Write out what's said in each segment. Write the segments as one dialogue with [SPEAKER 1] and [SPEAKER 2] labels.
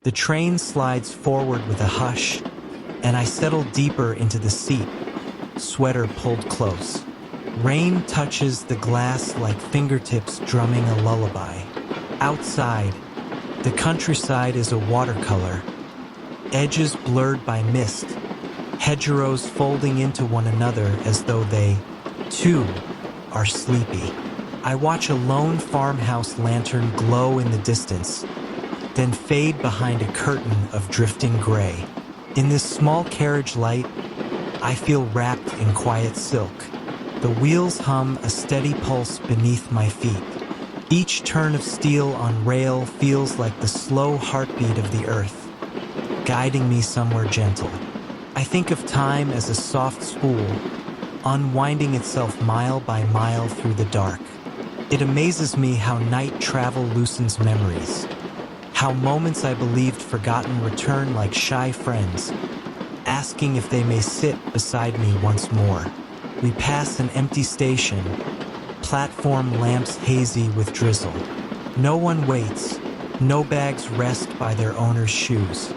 [SPEAKER 1] The train slides forward with a hush, and I settle deeper into the seat, sweater pulled close. Rain touches the glass like fingertips drumming a lullaby. Outside, the countryside is a watercolor, edges blurred by mist, hedgerows folding into one another as though they, too, are sleepy. I watch a lone farmhouse lantern glow in the distance, then fade behind a curtain of drifting gray. In this small carriage light, I feel wrapped in quiet silk. The wheels hum a steady pulse beneath my feet. Each turn of steel on rail feels like the slow heartbeat of the earth, guiding me somewhere gentle. I think of time as a soft spool, unwinding itself mile by mile through the dark. It amazes me how night travel loosens memories, how moments I believed forgotten return like shy friends, asking if they may sit beside me once more. We pass an empty station, platform lamps hazy with drizzle. No one waits, no bags rest by their owner's shoes.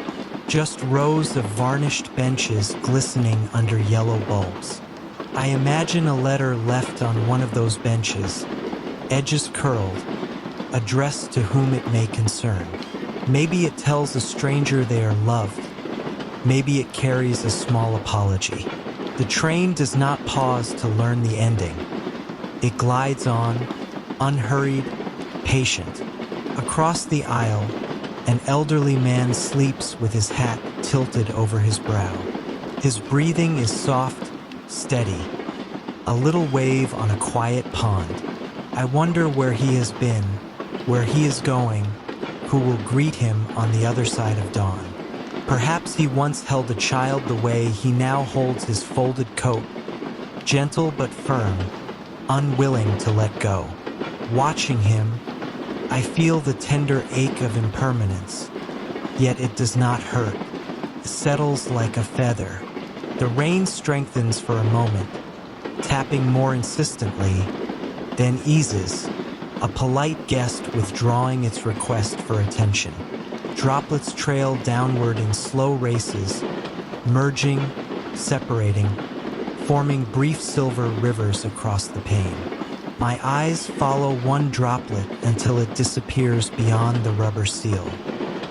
[SPEAKER 1] Just rows of varnished benches glistening under yellow bulbs. I imagine a letter left on one of those benches, edges curled, addressed to whom it may concern. Maybe it tells a stranger they are loved. Maybe it carries a small apology. The train does not pause to learn the ending. It glides on, unhurried, patient. Across the aisle, an elderly man sleeps with his hat tilted over his brow. His breathing is soft, steady, a little wave on a quiet pond. I wonder where he has been, where he is going, who will greet him on the other side of dawn. Perhaps he once held a child the way he now holds his folded coat, gentle but firm, unwilling to let go. Watching him, I feel the tender ache of impermanence, yet it does not hurt. It settles like a feather. The rain strengthens for a moment, tapping more insistently, then eases, a polite guest withdrawing its request for attention. Droplets trail downward in slow races, merging, separating, forming brief silver rivers across the pane. My eyes follow one droplet until it disappears beyond the rubber seal.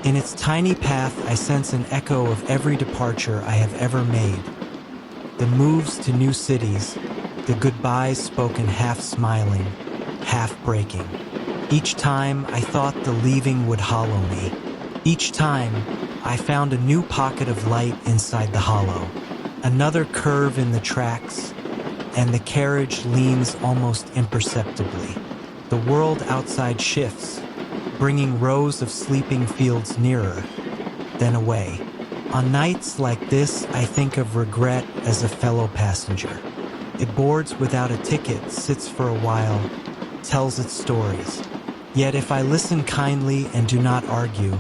[SPEAKER 1] In its tiny path, I sense an echo of every departure I have ever made. The moves to new cities, the goodbyes spoken half smiling, half breaking. Each time I thought the leaving would hollow me. Each time I found a new pocket of light inside the hollow. Another curve in the tracks, and the carriage leans almost imperceptibly. The world outside shifts, bringing rows of sleeping fields nearer, then away. On nights like this, I think of regret as a fellow passenger. It boards without a ticket, sits for a while, tells its stories. Yet if I listen kindly and do not argue,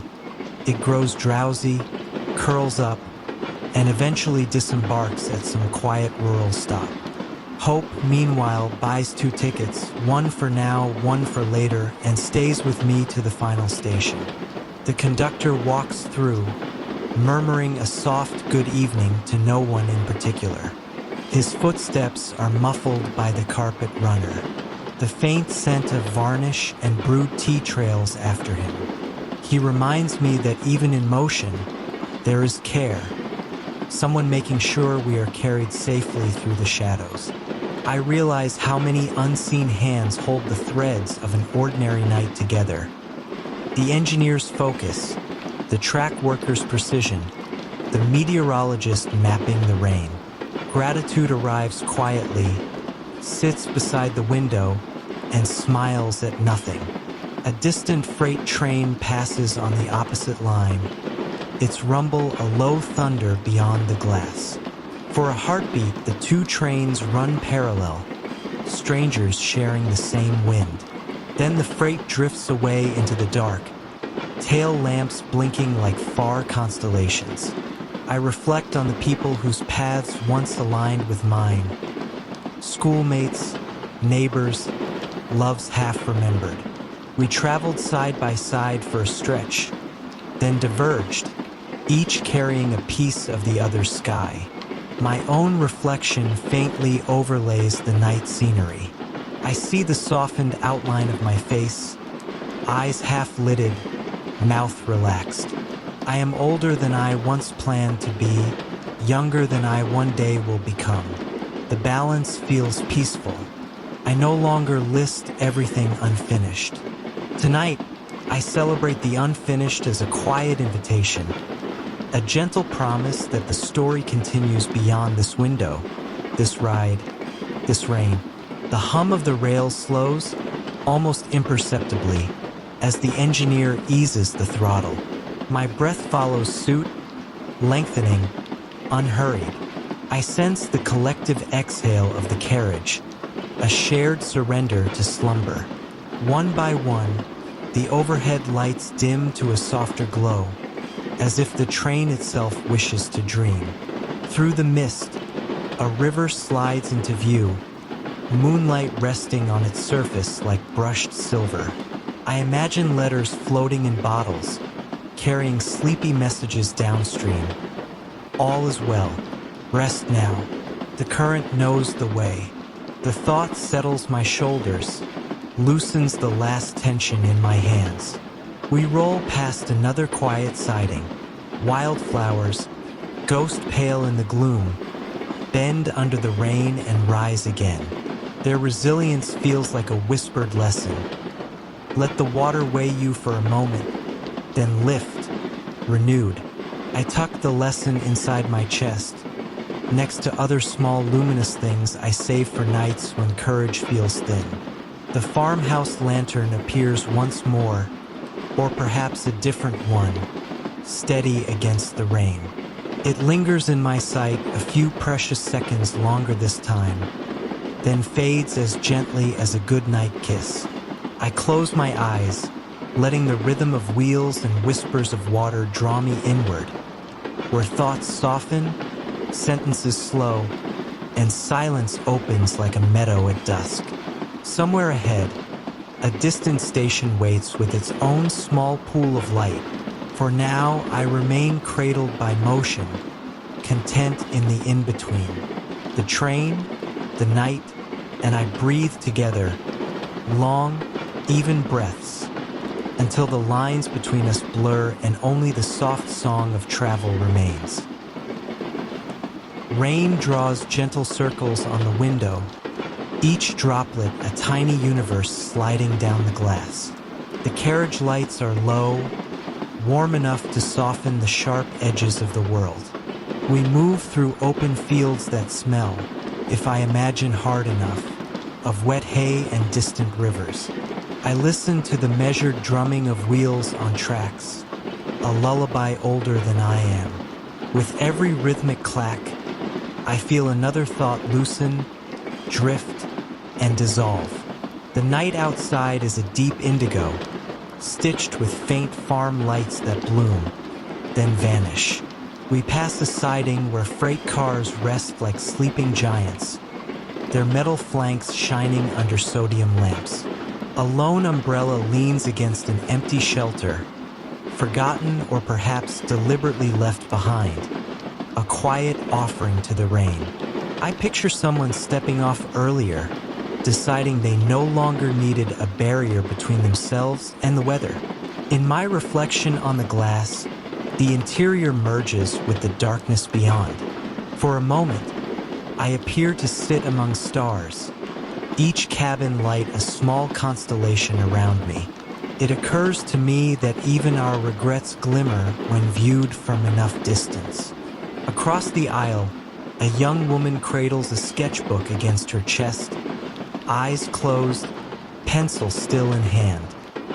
[SPEAKER 1] it grows drowsy, curls up, and eventually disembarks at some quiet rural stop. Hope, meanwhile, buys 2 tickets, one for now, one for later, and stays with me to the final station. The conductor walks through, murmuring a soft good evening to no one in particular. His footsteps are muffled by the carpet runner, the faint scent of varnish and brewed tea trails after him. He reminds me that even in motion, there is care, someone making sure we are carried safely through the shadows. I realize how many unseen hands hold the threads of an ordinary night together. The engineer's focus, the track worker's precision, the meteorologist mapping the rain. Gratitude arrives quietly, sits beside the window, and smiles at nothing. A distant freight train passes on the opposite line, its rumble a low thunder beyond the glass. For a heartbeat, the 2 trains run parallel, strangers sharing the same wind. Then the freight drifts away into the dark, tail lamps blinking like far constellations. I reflect on the people whose paths once aligned with mine. Schoolmates, neighbors, loves half remembered. We traveled side by side for a stretch, then diverged, each carrying a piece of the other's sky. My own reflection faintly overlays the night scenery. I see the softened outline of my face, eyes half-lidded, mouth relaxed. I am older than I once planned to be, younger than I one day will become. The balance feels peaceful. I no longer list everything unfinished. Tonight, I celebrate the unfinished as a quiet invitation, a gentle promise that the story continues beyond this window, this ride, this rain. The hum of the rails slows, almost imperceptibly, as the engineer eases the throttle. My breath follows suit, lengthening, unhurried. I sense the collective exhale of the carriage, a shared surrender to slumber. One by one, the overhead lights dim to a softer glow, as if the train itself wishes to dream. Through the mist, a river slides into view, moonlight resting on its surface like brushed silver. I imagine letters floating in bottles, carrying sleepy messages downstream. All is well. Rest now. The current knows the way. The thought settles my shoulders, loosens the last tension in my hands. We roll past another quiet siding. Wildflowers, ghost pale in the gloom, bend under the rain and rise again. Their resilience feels like a whispered lesson. Let the water weigh you for a moment, then lift, renewed. I tuck the lesson inside my chest, next to other small luminous things I save for nights when courage feels thin. The farmhouse lantern appears once more, or perhaps a different one, steady against the rain. It lingers in my sight a few precious seconds longer this time, then fades as gently as a goodnight kiss. I close my eyes, letting the rhythm of wheels and whispers of water draw me inward, where thoughts soften, sentences slow, and silence opens like a meadow at dusk. Somewhere ahead, a distant station waits with its own small pool of light. For now, I remain cradled by motion, content in the in-between. The train, the night, and I breathe together, long, even breaths, until the lines between us blur and only the soft song of travel remains. Rain draws gentle circles on the window, each droplet a tiny universe sliding down the glass. The carriage lights are low, warm enough to soften the sharp edges of the world. We move through open fields that smell, if I imagine hard enough, of wet hay and distant rivers. I listen to the measured drumming of wheels on tracks, a lullaby older than I am. With every rhythmic clack, I feel another thought loosen, drift, and dissolve. The night outside is a deep indigo, stitched with faint farm lights that bloom, then vanish. We pass a siding where freight cars rest like sleeping giants, their metal flanks shining under sodium lamps. A lone umbrella leans against an empty shelter, forgotten or perhaps deliberately left behind, a quiet offering to the rain. I picture someone stepping off earlier, deciding they no longer needed a barrier between themselves and the weather. In my reflection on the glass, the interior merges with the darkness beyond. For a moment, I appear to sit among stars, each cabin light a small constellation around me. It occurs to me that even our regrets glimmer when viewed from enough distance. Across the aisle, a young woman cradles a sketchbook against her chest, eyes closed, pencil still in hand.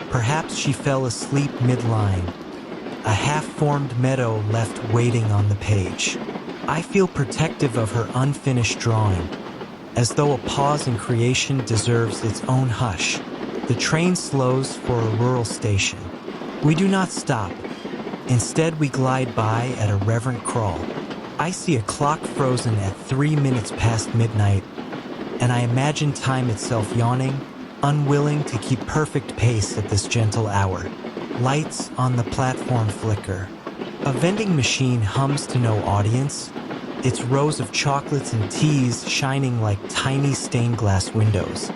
[SPEAKER 1] Perhaps she fell asleep mid-line, a half-formed meadow left waiting on the page. I feel protective of her unfinished drawing, as though a pause in creation deserves its own hush. The train slows for a rural station. We do not stop. Instead, we glide by at a reverent crawl. I see a clock frozen at 3 minutes past midnight, and I imagine time itself yawning, unwilling to keep perfect pace at this gentle hour. Lights on the platform flicker. A vending machine hums to no audience, its rows of chocolates and teas shining like tiny stained glass windows.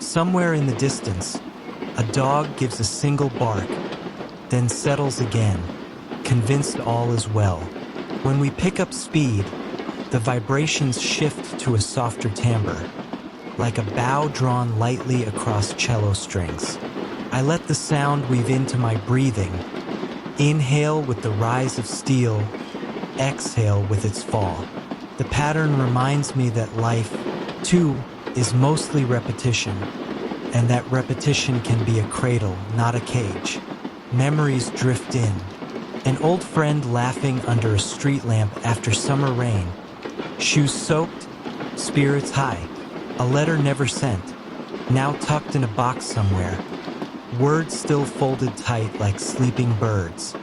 [SPEAKER 1] Somewhere in the distance, a dog gives a single bark, then settles again, convinced all is well. When we pick up speed, the vibrations shift to a softer timbre, like a bow drawn lightly across cello strings. I let the sound weave into my breathing, inhale with the rise of steel, exhale with its fall. The pattern reminds me that life, too, is mostly repetition, and that repetition can be a cradle, not a cage. Memories drift in. An old friend laughing under a street lamp after summer rain. Shoes soaked, spirits high. A letter never sent, now tucked in a box somewhere. Words still folded tight like sleeping birds.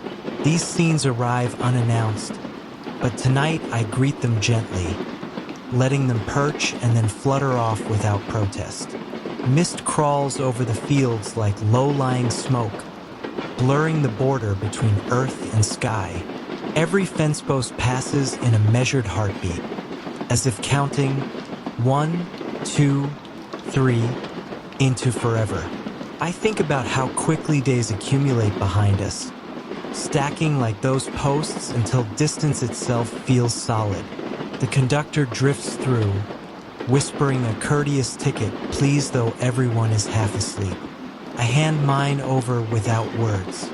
[SPEAKER 1] These scenes arrive unannounced, but tonight I greet them gently, letting them perch and then flutter off without protest. Mist crawls over the fields like low-lying smoke, blurring the border between earth and sky. Every fence post passes in a measured heartbeat, as if counting 1, 2, 3 into forever. I think about how quickly days accumulate behind us, stacking like those posts until distance itself feels solid. The conductor drifts through, whispering a courteous ticket, please, though everyone is half asleep. I hand mine over without words.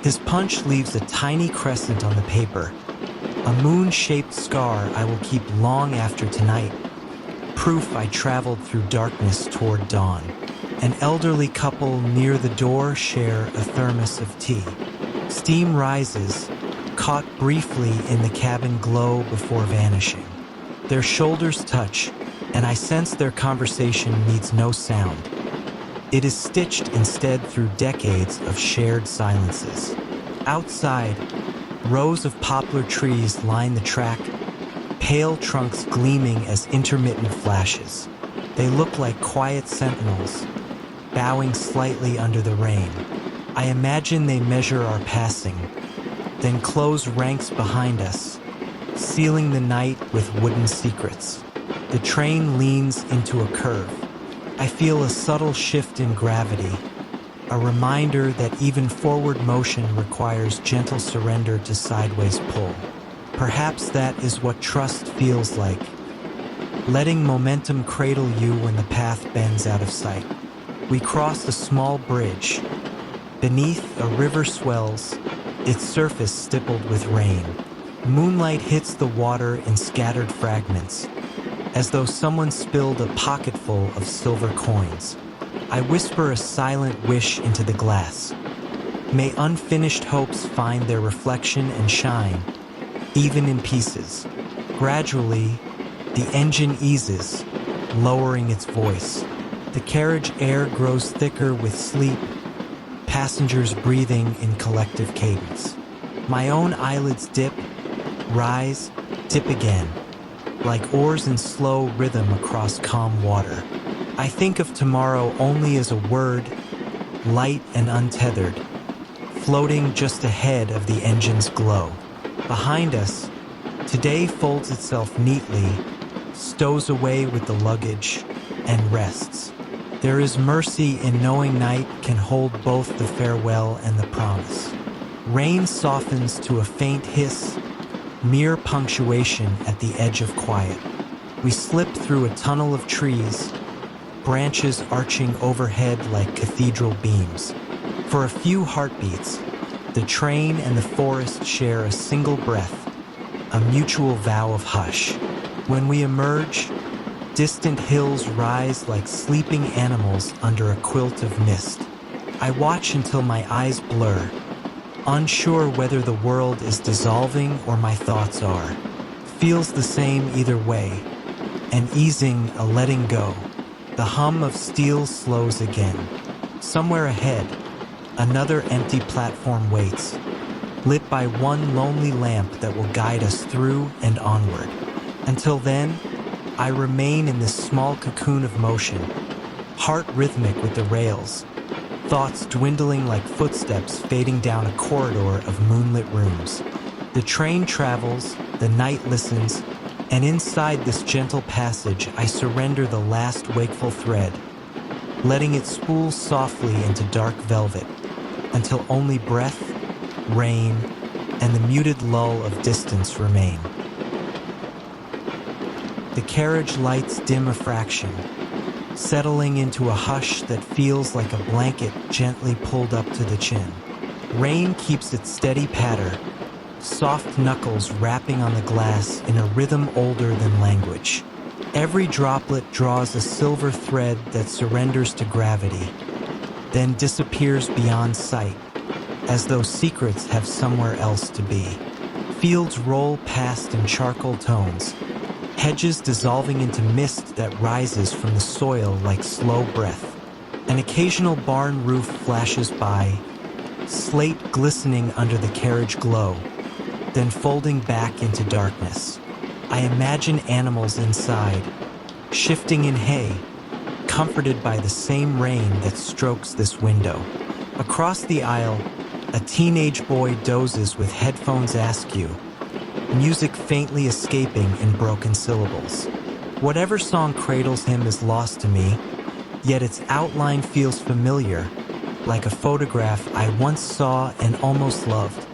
[SPEAKER 1] His punch leaves a tiny crescent on the paper, a moon-shaped scar I will keep long after tonight, proof I traveled through darkness toward dawn. An elderly couple near the door share a thermos of tea. Steam rises, caught briefly in the cabin glow before vanishing. Their shoulders touch, and I sense their conversation needs no sound. It is stitched instead through decades of shared silences. Outside, rows of poplar trees line the track, pale trunks gleaming as intermittent flashes. They look like quiet sentinels, bowing slightly under the rain. I imagine they measure our passing, then close ranks behind us, sealing the night with wooden secrets. The train leans into a curve. I feel a subtle shift in gravity, a reminder that even forward motion requires gentle surrender to sideways pull. Perhaps that is what trust feels like, letting momentum cradle you when the path bends out of sight. We cross a small bridge. Beneath, a river swells, its surface stippled with rain. Moonlight hits the water in scattered fragments, as though someone spilled a pocketful of silver coins. I whisper a silent wish into the glass. May unfinished hopes find their reflection and shine, even in pieces. Gradually, the engine eases, lowering its voice. The carriage air grows thicker with sleep, passengers breathing in collective cadence. My own eyelids dip, rise, dip again, like oars in slow rhythm across calm water. I think of tomorrow only as a word, light and untethered, floating just ahead of the engine's glow. Behind us, today folds itself neatly, stows away with the luggage, and rests. There is mercy in knowing night can hold both the farewell and the promise. Rain softens to a faint hiss, mere punctuation at the edge of quiet. We slip through a tunnel of trees, branches arching overhead like cathedral beams. For a few heartbeats, the train and the forest share a single breath, a mutual vow of hush. When we emerge, distant hills rise like sleeping animals under a quilt of mist. I watch until my eyes blur, unsure whether the world is dissolving or my thoughts are. Feels the same either way, an easing, a letting go. The hum of steel slows again. Somewhere ahead, another empty platform waits, lit by one lonely lamp that will guide us through and onward. Until then, I remain in this small cocoon of motion, heart rhythmic with the rails, thoughts dwindling like footsteps fading down a corridor of moonlit rooms. The train travels, the night listens, and inside this gentle passage I surrender the last wakeful thread, letting it spool softly into dark velvet, until only breath, rain, and the muted lull of distance remain. The carriage lights dim a fraction, settling into a hush that feels like a blanket gently pulled up to the chin. Rain keeps its steady patter, soft knuckles rapping on the glass in a rhythm older than language. Every droplet draws a silver thread that surrenders to gravity, then disappears beyond sight, as though secrets have somewhere else to be. Fields roll past in charcoal tones, hedges dissolving into mist that rises from the soil like slow breath. An occasional barn roof flashes by, slate glistening under the carriage glow, then folding back into darkness. I imagine animals inside, shifting in hay, comforted by the same rain that strokes this window. Across the aisle, a teenage boy dozes with headphones askew, music faintly escaping in broken syllables. Whatever song cradles him is lost to me, yet its outline feels familiar, like a photograph I once saw and almost loved.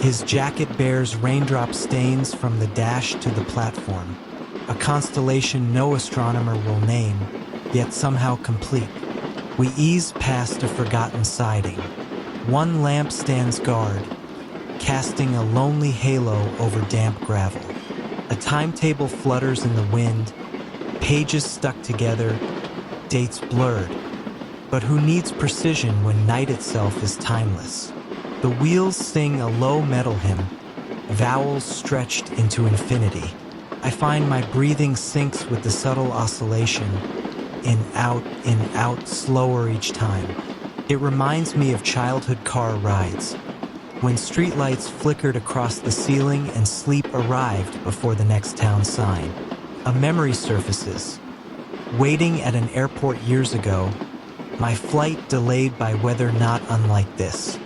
[SPEAKER 1] His jacket bears raindrop stains from the dash to the platform, a constellation no astronomer will name, yet somehow complete. We ease past a forgotten siding. One lamp stands guard, casting a lonely halo over damp gravel. A timetable flutters in the wind, pages stuck together, dates blurred. But who needs precision when night itself is timeless? The wheels sing a low metal hymn, vowels stretched into infinity. I find my breathing syncs with the subtle oscillation, in, out, slower each time. It reminds me of childhood car rides, when streetlights flickered across the ceiling and sleep arrived before the next town sign. A memory surfaces. Waiting at an airport years ago, my flight delayed by weather not unlike this.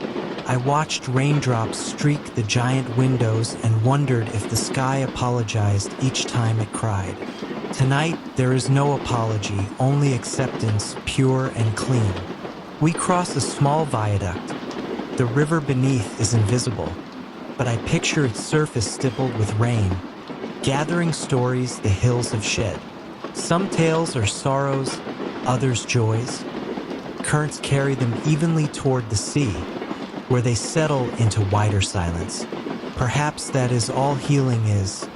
[SPEAKER 1] I watched raindrops streak the giant windows and wondered if the sky apologized each time it cried. Tonight, there is no apology, only acceptance, pure and clean. We cross a small viaduct. The river beneath is invisible, but I picture its surface stippled with rain, gathering stories the hills have shed. Some tales are sorrows, others joys. Currents carry them evenly toward the sea, where they settle into wider silence. Perhaps that is all healing is,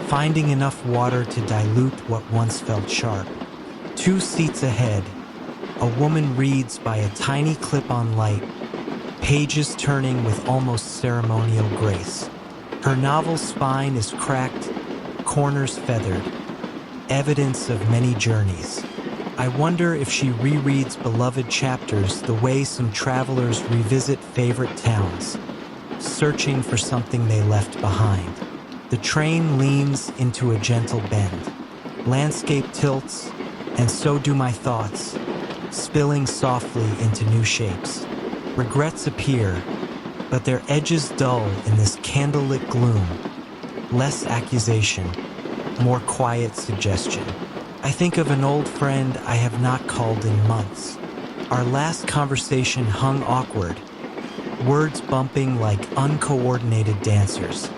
[SPEAKER 1] finding enough water to dilute what once felt sharp. 2 seats ahead, a woman reads by a tiny clip-on light, pages turning with almost ceremonial grace. Her novel's spine is cracked, corners feathered, evidence of many journeys. I wonder if she rereads beloved chapters the way some travelers revisit favorite towns, searching for something they left behind. The train leans into a gentle bend. Landscape tilts, and so do my thoughts, spilling softly into new shapes. Regrets appear, but their edges dull in this candlelit gloom. Less accusation, more quiet suggestion. I think of an old friend I have not called in months. Our last conversation hung awkward, words bumping like uncoordinated dancers.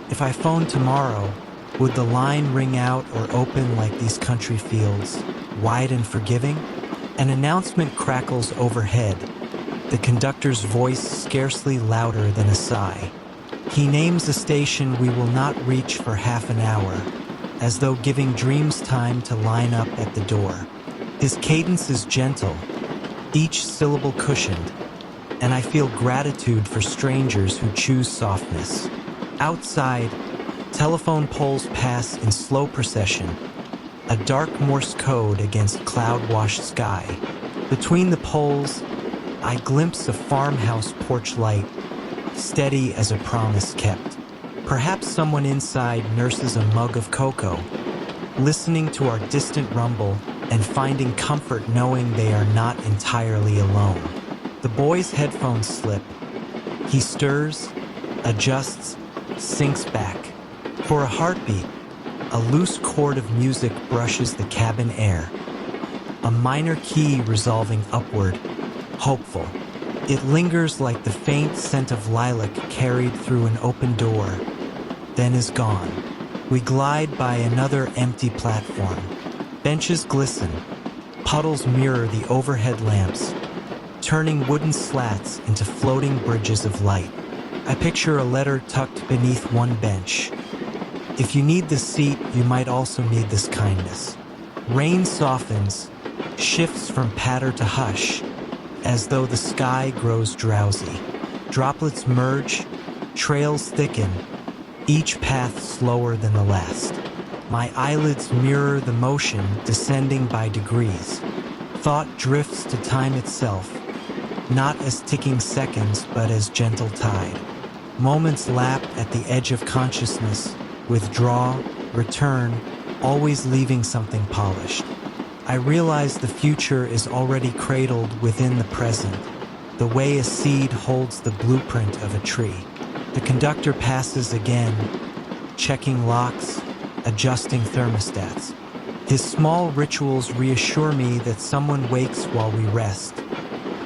[SPEAKER 1] If I phoned tomorrow, would the line ring out or open like these country fields, wide and forgiving? An announcement crackles overhead, the conductor's voice scarcely louder than a sigh. He names a station we will not reach for half an hour, as though giving dreams time to line up at the door. His cadence is gentle, each syllable cushioned, and I feel gratitude for strangers who choose softness. Outside, telephone poles pass in slow procession, a dark Morse code against cloud-washed sky. Between the poles, I glimpse a farmhouse porch light, steady as a promise kept. Perhaps someone inside nurses a mug of cocoa, listening to our distant rumble and finding comfort knowing they are not entirely alone. The boy's headphones slip. He stirs, adjusts, sinks back. For a heartbeat, a loose chord of music brushes the cabin air. A minor key resolving upward, hopeful. It lingers like the faint scent of lilac carried through an open door, then is gone. We glide by another empty platform. Benches glisten. Puddles mirror the overhead lamps, turning wooden slats into floating bridges of light. I picture a letter tucked beneath one bench. If you need this seat, you might also need this kindness. Rain softens, shifts from patter to hush, as though the sky grows drowsy. Droplets merge, trails thicken, each path slower than the last. My eyelids mirror the motion descending by degrees. Thought drifts to time itself, not as ticking seconds, but as gentle tide. Moments lap at the edge of consciousness, withdraw, return, always leaving something polished. I realize the future is already cradled within the present, the way a seed holds the blueprint of a tree. The conductor passes again, checking locks, adjusting thermostats. His small rituals reassure me that someone wakes while we rest,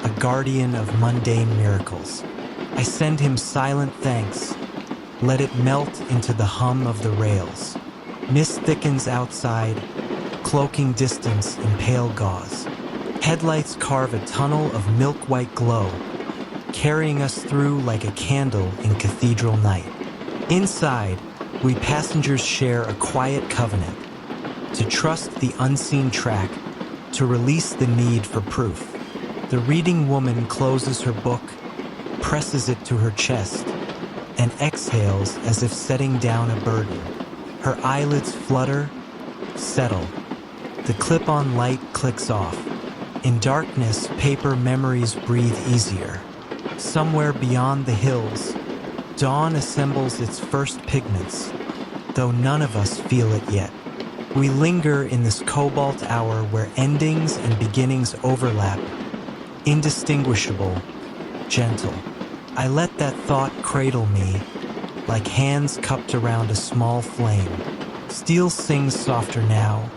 [SPEAKER 1] a guardian of mundane miracles. I send him silent thanks, let it melt into the hum of the rails. Mist thickens outside, cloaking distance in pale gauze. Headlights carve a tunnel of milk-white glow, carrying us through like a candle in cathedral night. Inside, we passengers share a quiet covenant, to trust the unseen track, to release the need for proof. The reading woman closes her book, presses it to her chest, and exhales as if setting down a burden. Her eyelids flutter, settle. The clip-on light clicks off. In darkness, paper memories breathe easier. Somewhere beyond the hills, dawn assembles its first pigments, though none of us feel it yet. We linger in this cobalt hour where endings and beginnings overlap, indistinguishable, gentle. I let that thought cradle me, like hands cupped around a small flame. Steel sings softer now,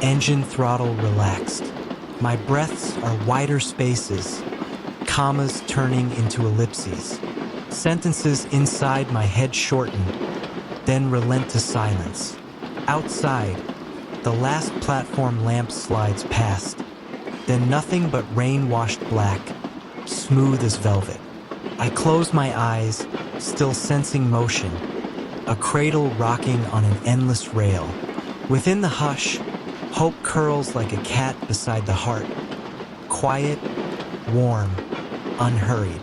[SPEAKER 1] engine throttle relaxed. My breaths are wider spaces, commas turning into ellipses. Sentences inside my head shorten, then relent to silence. Outside, the last platform lamp slides past, then nothing but rain-washed black, smooth as velvet. I close my eyes, still sensing motion, a cradle rocking on an endless rail. Within the hush, hope curls like a cat beside the heart, quiet, warm, unhurried.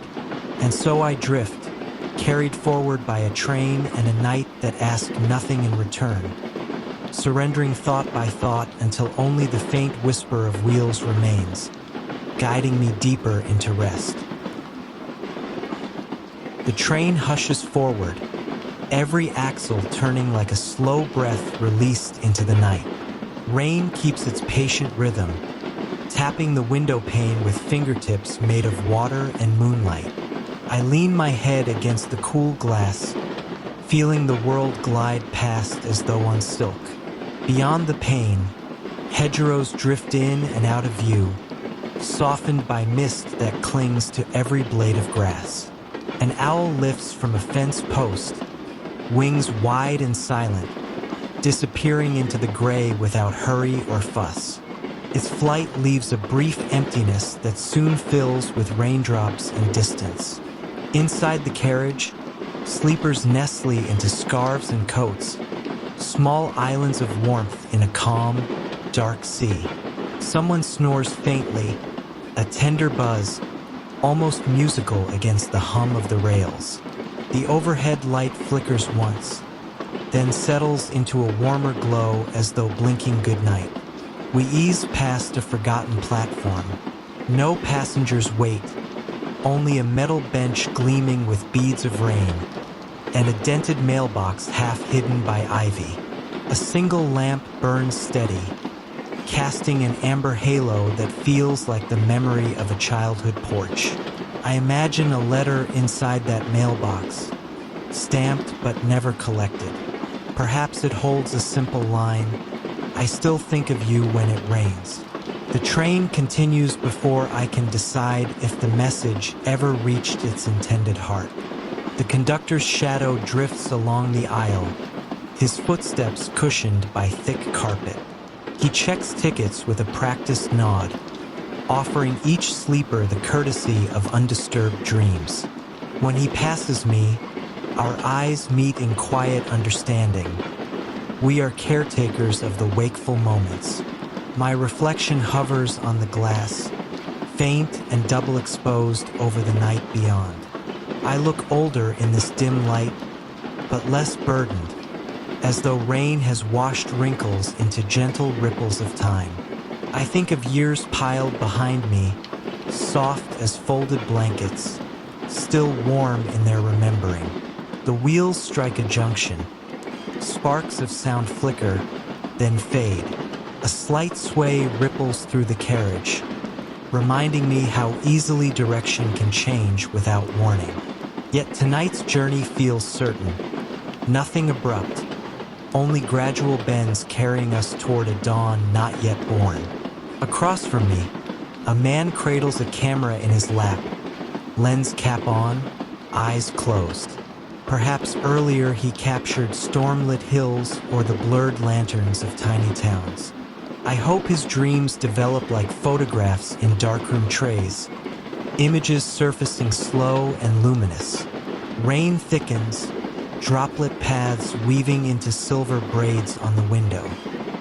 [SPEAKER 1] And so I drift, carried forward by a train and a night that asked nothing in return, surrendering thought by thought until only the faint whisper of wheels remains, guiding me deeper into rest. The train hushes forward, every axle turning like a slow breath released into the night. Rain keeps its patient rhythm, tapping the window pane with fingertips made of water and moonlight. I lean my head against the cool glass, feeling the world glide past as though on silk. Beyond the pane, hedgerows drift in and out of view, softened by mist that clings to every blade of grass. An owl lifts from a fence post, wings wide and silent, disappearing into the gray without hurry or fuss. Its flight leaves a brief emptiness that soon fills with raindrops and distance. Inside the carriage, sleepers nestle into scarves and coats, small islands of warmth in a calm, dark sea. Someone snores faintly, a tender buzz, almost musical against the hum of the rails. The overhead light flickers once, then settles into a warmer glow as though blinking goodnight. We ease past a forgotten platform. No passengers wait, only a metal bench gleaming with beads of rain, and a dented mailbox half hidden by ivy. A single lamp burns steady, casting an amber halo that feels like the memory of a childhood porch. I imagine a letter inside that mailbox, stamped but never collected. Perhaps it holds a simple line, "I still think of you when it rains." The train continues before I can decide if the message ever reached its intended heart. The conductor's shadow drifts along the aisle, his footsteps cushioned by thick carpet. He checks tickets with a practiced nod, offering each sleeper the courtesy of undisturbed dreams. When he passes me, our eyes meet in quiet understanding. We are caretakers of the wakeful moments. My reflection hovers on the glass, faint and double exposed over the night beyond. I look older in this dim light, but less burdened, as though rain has washed wrinkles into gentle ripples of time. I think of years piled behind me, soft as folded blankets, still warm in their remembering. The wheels strike a junction. Sparks of sound flicker, then fade. A slight sway ripples through the carriage, reminding me how easily direction can change without warning. Yet tonight's journey feels certain. Nothing abrupt, only gradual bends carrying us toward a dawn not yet born. Across from me, a man cradles a camera in his lap, lens cap on, eyes closed. Perhaps earlier he captured storm-lit hills or the blurred lanterns of tiny towns. I hope his dreams develop like photographs in darkroom trays, images surfacing slow and luminous. Rain thickens, droplet paths weaving into silver braids on the window.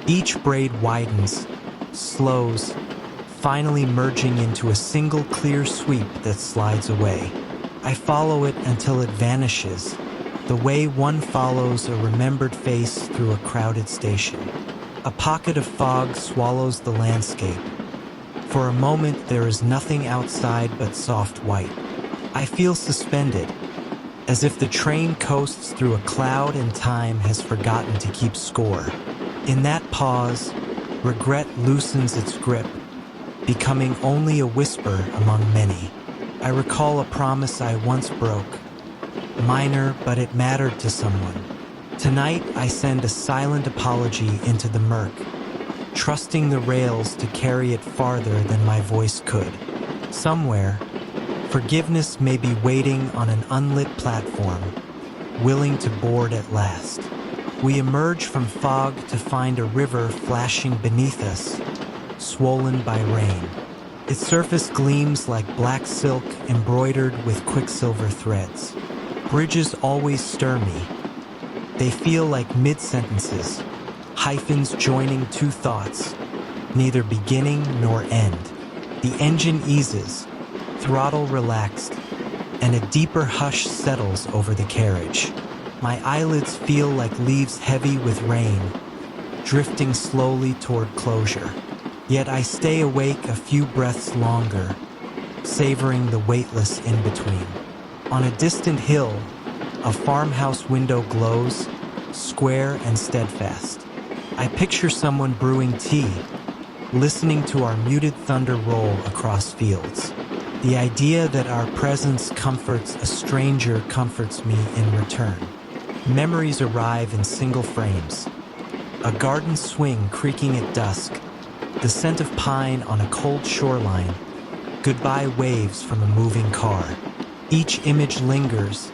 [SPEAKER 1] Each braid widens, slows, finally merging into a single clear sweep that slides away. I follow it until it vanishes, the way one follows a remembered face through a crowded station. A pocket of fog swallows the landscape. For a moment, there is nothing outside but soft white. I feel suspended, as if the train coasts through a cloud and time has forgotten to keep score. In that pause, regret loosens its grip, becoming only a whisper among many. I recall a promise I once broke, minor, but it mattered to someone. Tonight, I send a silent apology into the murk, trusting the rails to carry it farther than my voice could. Somewhere, forgiveness may be waiting on an unlit platform, willing to board at last. We emerge from fog to find a river flashing beneath us, swollen by rain. Its surface gleams like black silk embroidered with quicksilver threads. Bridges always stir me. They feel like mid-sentences, hyphens joining two thoughts, neither beginning nor end. The engine eases, throttle relaxed, and a deeper hush settles over the carriage. My eyelids feel like leaves heavy with rain, drifting slowly toward closure. Yet I stay awake a few breaths longer, savoring the weightless in-between. On a distant hill, a farmhouse window glows, square and steadfast. I picture someone brewing tea, listening to our muted thunder roll across fields. The idea that our presence comforts a stranger comforts me in return. Memories arrive in single frames. A garden swing creaking at dusk, the scent of pine on a cold shoreline, goodbye waves from a moving car. Each image lingers,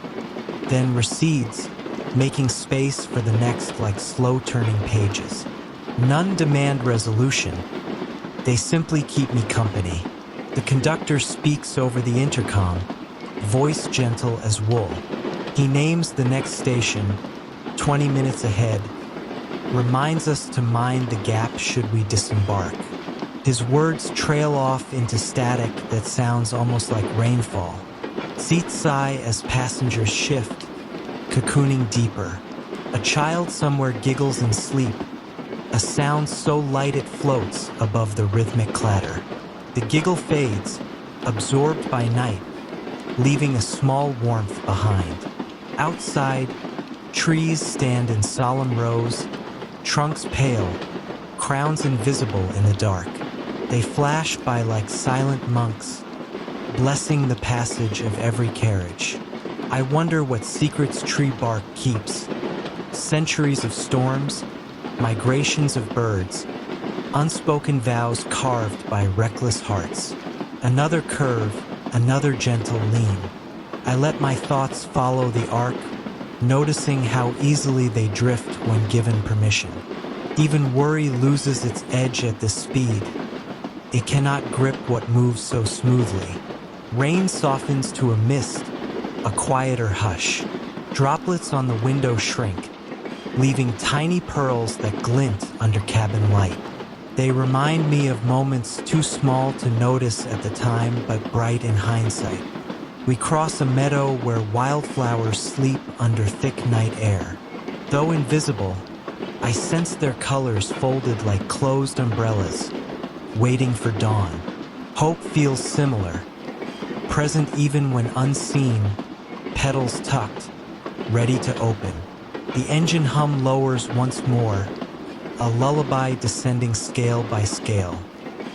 [SPEAKER 1] then recedes, making space for the next like slow turning pages. None demand resolution. They simply keep me company. The conductor speaks over the intercom, voice gentle as wool. He names the next station, 20 minutes ahead, reminds us to mind the gap should we disembark. His words trail off into static that sounds almost like rainfall. Seats sigh as passengers shift, cocooning deeper. A child somewhere giggles in sleep, a sound so light it floats above the rhythmic clatter. The giggle fades, absorbed by night, leaving a small warmth behind. Outside, trees stand in solemn rows, trunks pale, crowns invisible in the dark. They flash by like silent monks, blessing the passage of every carriage. I wonder what secrets tree bark keeps. Centuries of storms, migrations of birds, unspoken vows carved by reckless hearts. Another curve, another gentle lean. I let my thoughts follow the arc, noticing how easily they drift when given permission. Even worry loses its edge at this speed. It cannot grip what moves so smoothly. Rain softens to a mist, a quieter hush. Droplets on the window shrink, leaving tiny pearls that glint under cabin light. They remind me of moments too small to notice at the time but bright in hindsight. We cross a meadow where wildflowers sleep under thick night air. Though invisible, I sense their colors folded like closed umbrellas, waiting for dawn. Hope feels similar, present even when unseen, petals tucked, ready to open. The engine hum lowers once more, a lullaby descending scale by scale.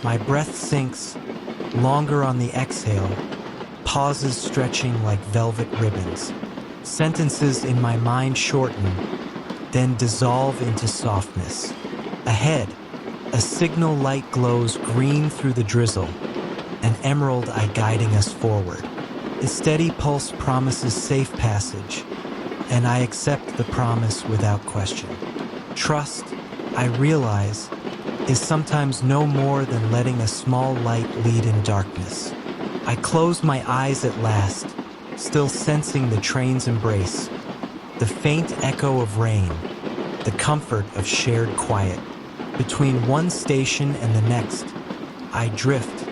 [SPEAKER 1] My breath sinks, longer on the exhale, pauses stretching like velvet ribbons. Sentences in my mind shorten, then dissolve into softness. Ahead, a signal light glows green through the drizzle, an emerald eye guiding us forward. The steady pulse promises safe passage, and I accept the promise without question. Trust, I realize, is sometimes no more than letting a small light lead in darkness. I close my eyes at last, still sensing the train's embrace, the faint echo of rain, the comfort of shared quiet. Between one station and the next, I drift,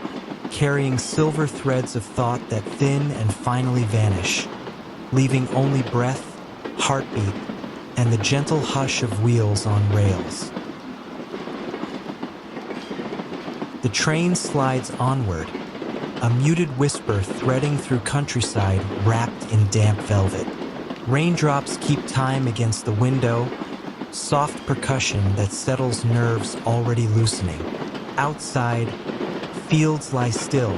[SPEAKER 1] carrying silver threads of thought that thin and finally vanish, leaving only breath, heartbeat, and the gentle hush of wheels on rails. The train slides onward, a muted whisper threading through countryside wrapped in damp velvet. Raindrops keep time against the window, soft percussion that settles nerves already loosening. Outside, fields lie still,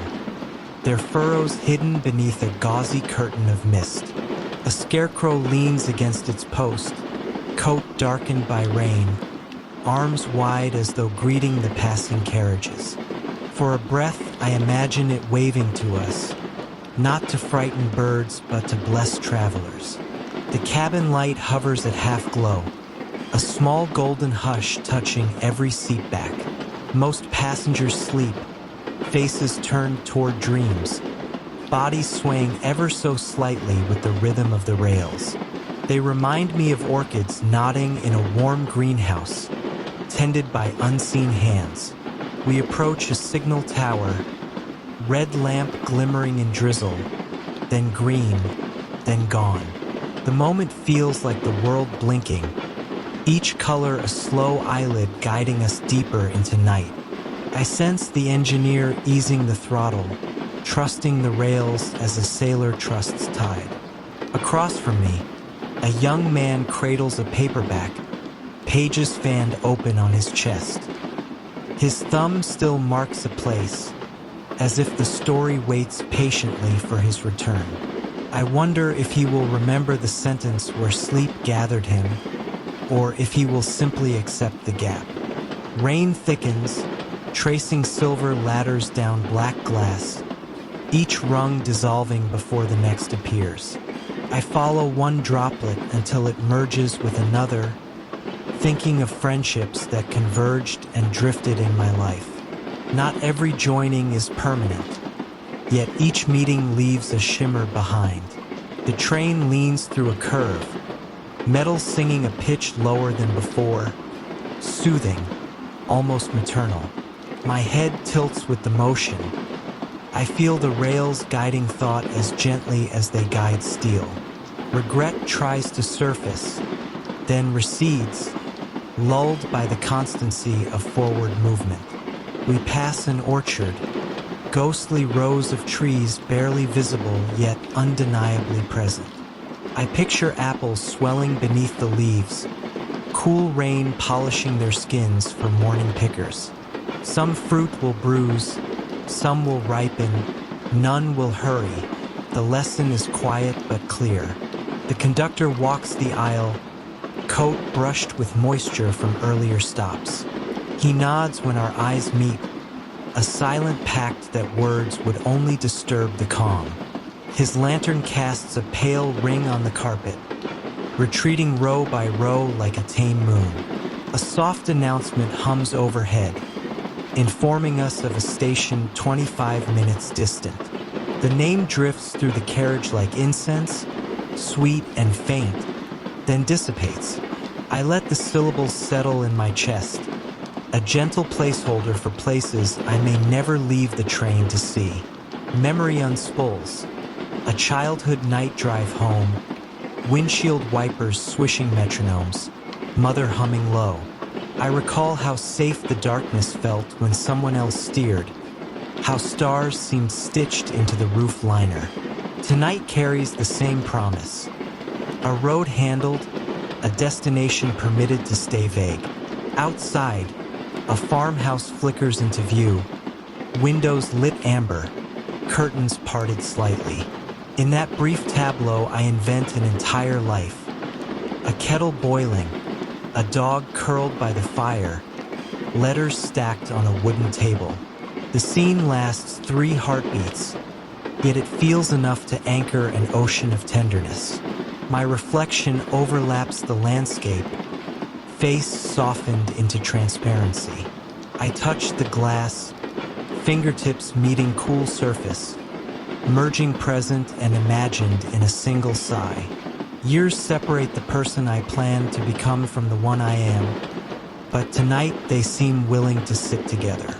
[SPEAKER 1] their furrows hidden beneath a gauzy curtain of mist. A scarecrow leans against its post, coat darkened by rain, arms wide as though greeting the passing carriages. For a breath, I imagine it waving to us, not to frighten birds, but to bless travelers. The cabin light hovers at half glow, a small golden hush touching every seat back. Most passengers sleep, faces turned toward dreams, bodies swaying ever so slightly with the rhythm of the rails. They remind me of orchids nodding in a warm greenhouse, tended by unseen hands. We approach a signal tower, red lamp glimmering in drizzle, then green, then gone. The moment feels like the world blinking, each color a slow eyelid guiding us deeper into night. I sense the engineer easing the throttle, trusting the rails as a sailor trusts tide. Across from me, a young man cradles a paperback, pages fanned open on his chest. His thumb still marks a place, as if the story waits patiently for his return. I wonder if he will remember the sentence where sleep gathered him, or if he will simply accept the gap. Rain thickens, tracing silver ladders down black glass, each rung dissolving before the next appears. I follow one droplet until it merges with another, thinking of friendships that converged and drifted in my life. Not every joining is permanent, yet each meeting leaves a shimmer behind. The train leans through a curve, metal singing a pitch lower than before, soothing, almost maternal. My head tilts with the motion. I feel the rails guiding thought as gently as they guide steel. Regret tries to surface, then recedes, lulled by the constancy of forward movement. We pass an orchard, ghostly rows of trees barely visible yet undeniably present. I picture apples swelling beneath the leaves, cool rain polishing their skins for morning pickers. Some fruit will bruise, some will ripen, none will hurry. The lesson is quiet but clear. The conductor walks the aisle, coat brushed with moisture from earlier stops. He nods when our eyes meet, a silent pact that words would only disturb the calm. His lantern casts a pale ring on the carpet, retreating row by row like a tame moon. A soft announcement hums overhead, informing us of a station 25 minutes distant. The name drifts through the carriage like incense, sweet and faint, then dissipates. I let the syllables settle in my chest, a gentle placeholder for places I may never leave the train to see. Memory unspools, a childhood night drive home, windshield wipers swishing metronomes, mother humming low. I recall how safe the darkness felt when someone else steered, how stars seemed stitched into the roof liner. Tonight carries the same promise. A road handled, a destination permitted to stay vague. Outside, a farmhouse flickers into view, windows lit amber, curtains parted slightly. In that brief tableau, I invent an entire life. A kettle boiling, a dog curled by the fire, letters stacked on a wooden table. The scene lasts 3 heartbeats, yet it feels enough to anchor an ocean of tenderness. My reflection overlaps the landscape, face softened into transparency. I touch the glass, fingertips meeting cool surface, merging present and imagined in a single sigh. Years separate the person I plan to become from the one I am, but tonight they seem willing to sit together.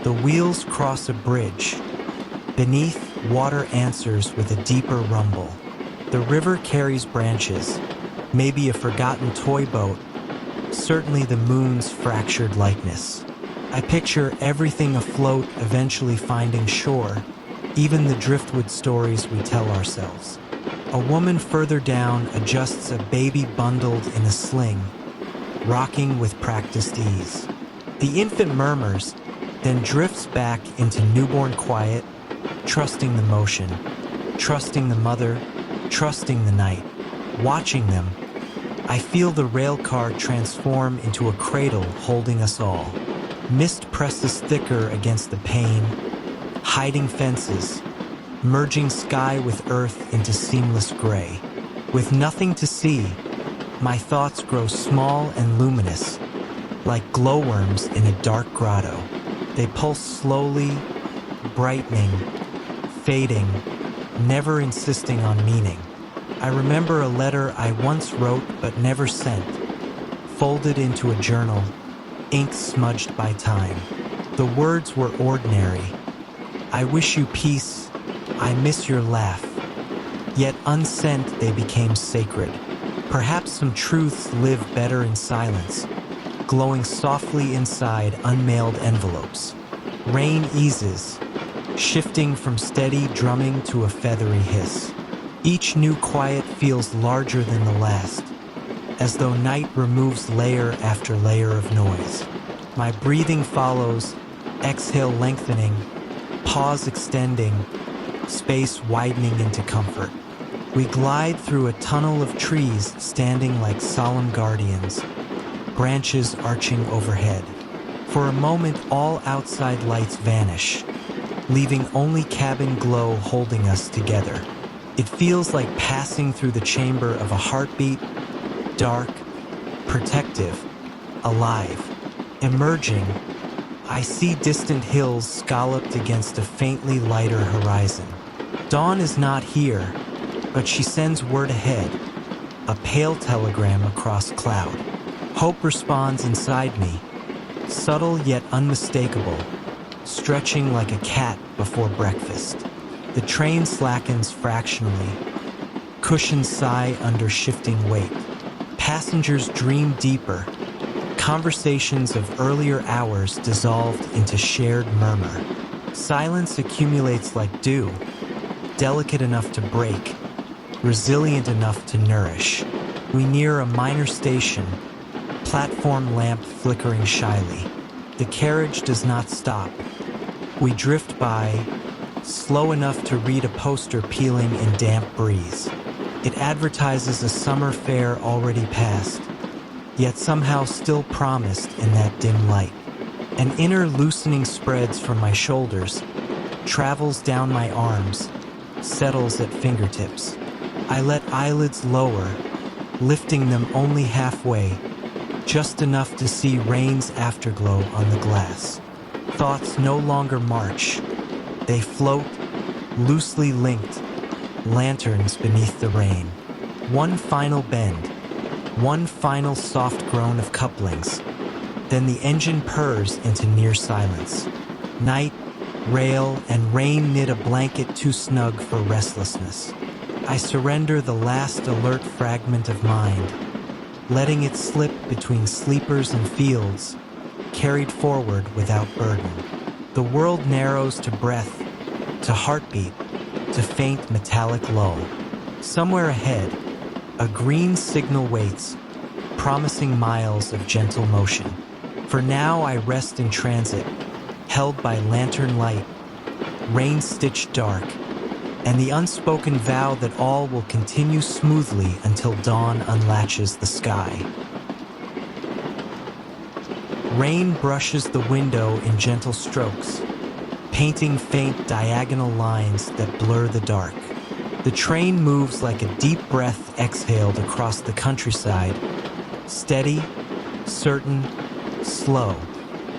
[SPEAKER 1] The wheels cross a bridge. Beneath, water answers with a deeper rumble. The river carries branches, maybe a forgotten toy boat, certainly the moon's fractured likeness. I picture everything afloat eventually finding shore, even the driftwood stories we tell ourselves. A woman further down adjusts a baby bundled in a sling, rocking with practiced ease. The infant murmurs, then drifts back into newborn quiet, trusting the motion, trusting the mother, trusting the night. Watching them, I feel the rail car transform into a cradle holding us all. Mist presses thicker against the pane, hiding fences, merging sky with earth into seamless gray. With nothing to see, my thoughts grow small and luminous, like glowworms in a dark grotto. They pulse slowly, brightening, fading, never insisting on meaning. I remember a letter I once wrote but never sent, folded into a journal, ink smudged by time. The words were ordinary. I wish you peace, I miss your laugh. Yet unsent they became sacred. Perhaps some truths live better in silence, glowing softly inside unmailed envelopes. Rain eases, shifting from steady drumming to a feathery hiss. Each new quiet feels larger than the last, as though night removes layer after layer of noise. My breathing follows, exhale lengthening, pause extending, space widening into comfort. We glide through a tunnel of trees standing like solemn guardians, branches arching overhead. For a moment, all outside lights vanish, leaving only cabin glow holding us together. It feels like passing through the chamber of a heartbeat, dark, protective, alive. Emerging, I see distant hills scalloped against a faintly lighter horizon. Dawn is not here, but she sends word ahead, a pale telegram across cloud. Hope responds inside me, subtle yet unmistakable, stretching like a cat before breakfast. The train slackens fractionally, cushions sigh under shifting weight. Passengers dream deeper. Conversations of earlier hours dissolved into shared murmur. Silence accumulates like dew, delicate enough to break, resilient enough to nourish. We near a minor station, platform lamp flickering shyly. The carriage does not stop. We drift by, slow enough to read a poster peeling in damp breeze. It advertises a summer fair already past, yet somehow still promised in that dim light. An inner loosening spreads from my shoulders, travels down my arms, settles at fingertips. I let eyelids lower, lifting them only halfway, just enough to see rain's afterglow on the glass. Thoughts no longer march. They float, loosely linked, lanterns beneath the rain. One final bend, one final soft groan of couplings. Then the engine purrs into near silence. Night, rail, and rain knit a blanket too snug for restlessness. I surrender the last alert fragment of mind, letting it slip between sleepers and fields, carried forward without burden. The world narrows to breath, to heartbeat, to faint metallic lull. Somewhere ahead, a green signal waits, promising miles of gentle motion. For now I rest in transit, held by lantern light, rain-stitched dark, and the unspoken vow that all will continue smoothly until dawn unlatches the sky. Rain brushes the window in gentle strokes, painting faint diagonal lines that blur the dark. The train moves like a deep breath exhaled across the countryside, steady, certain, slow.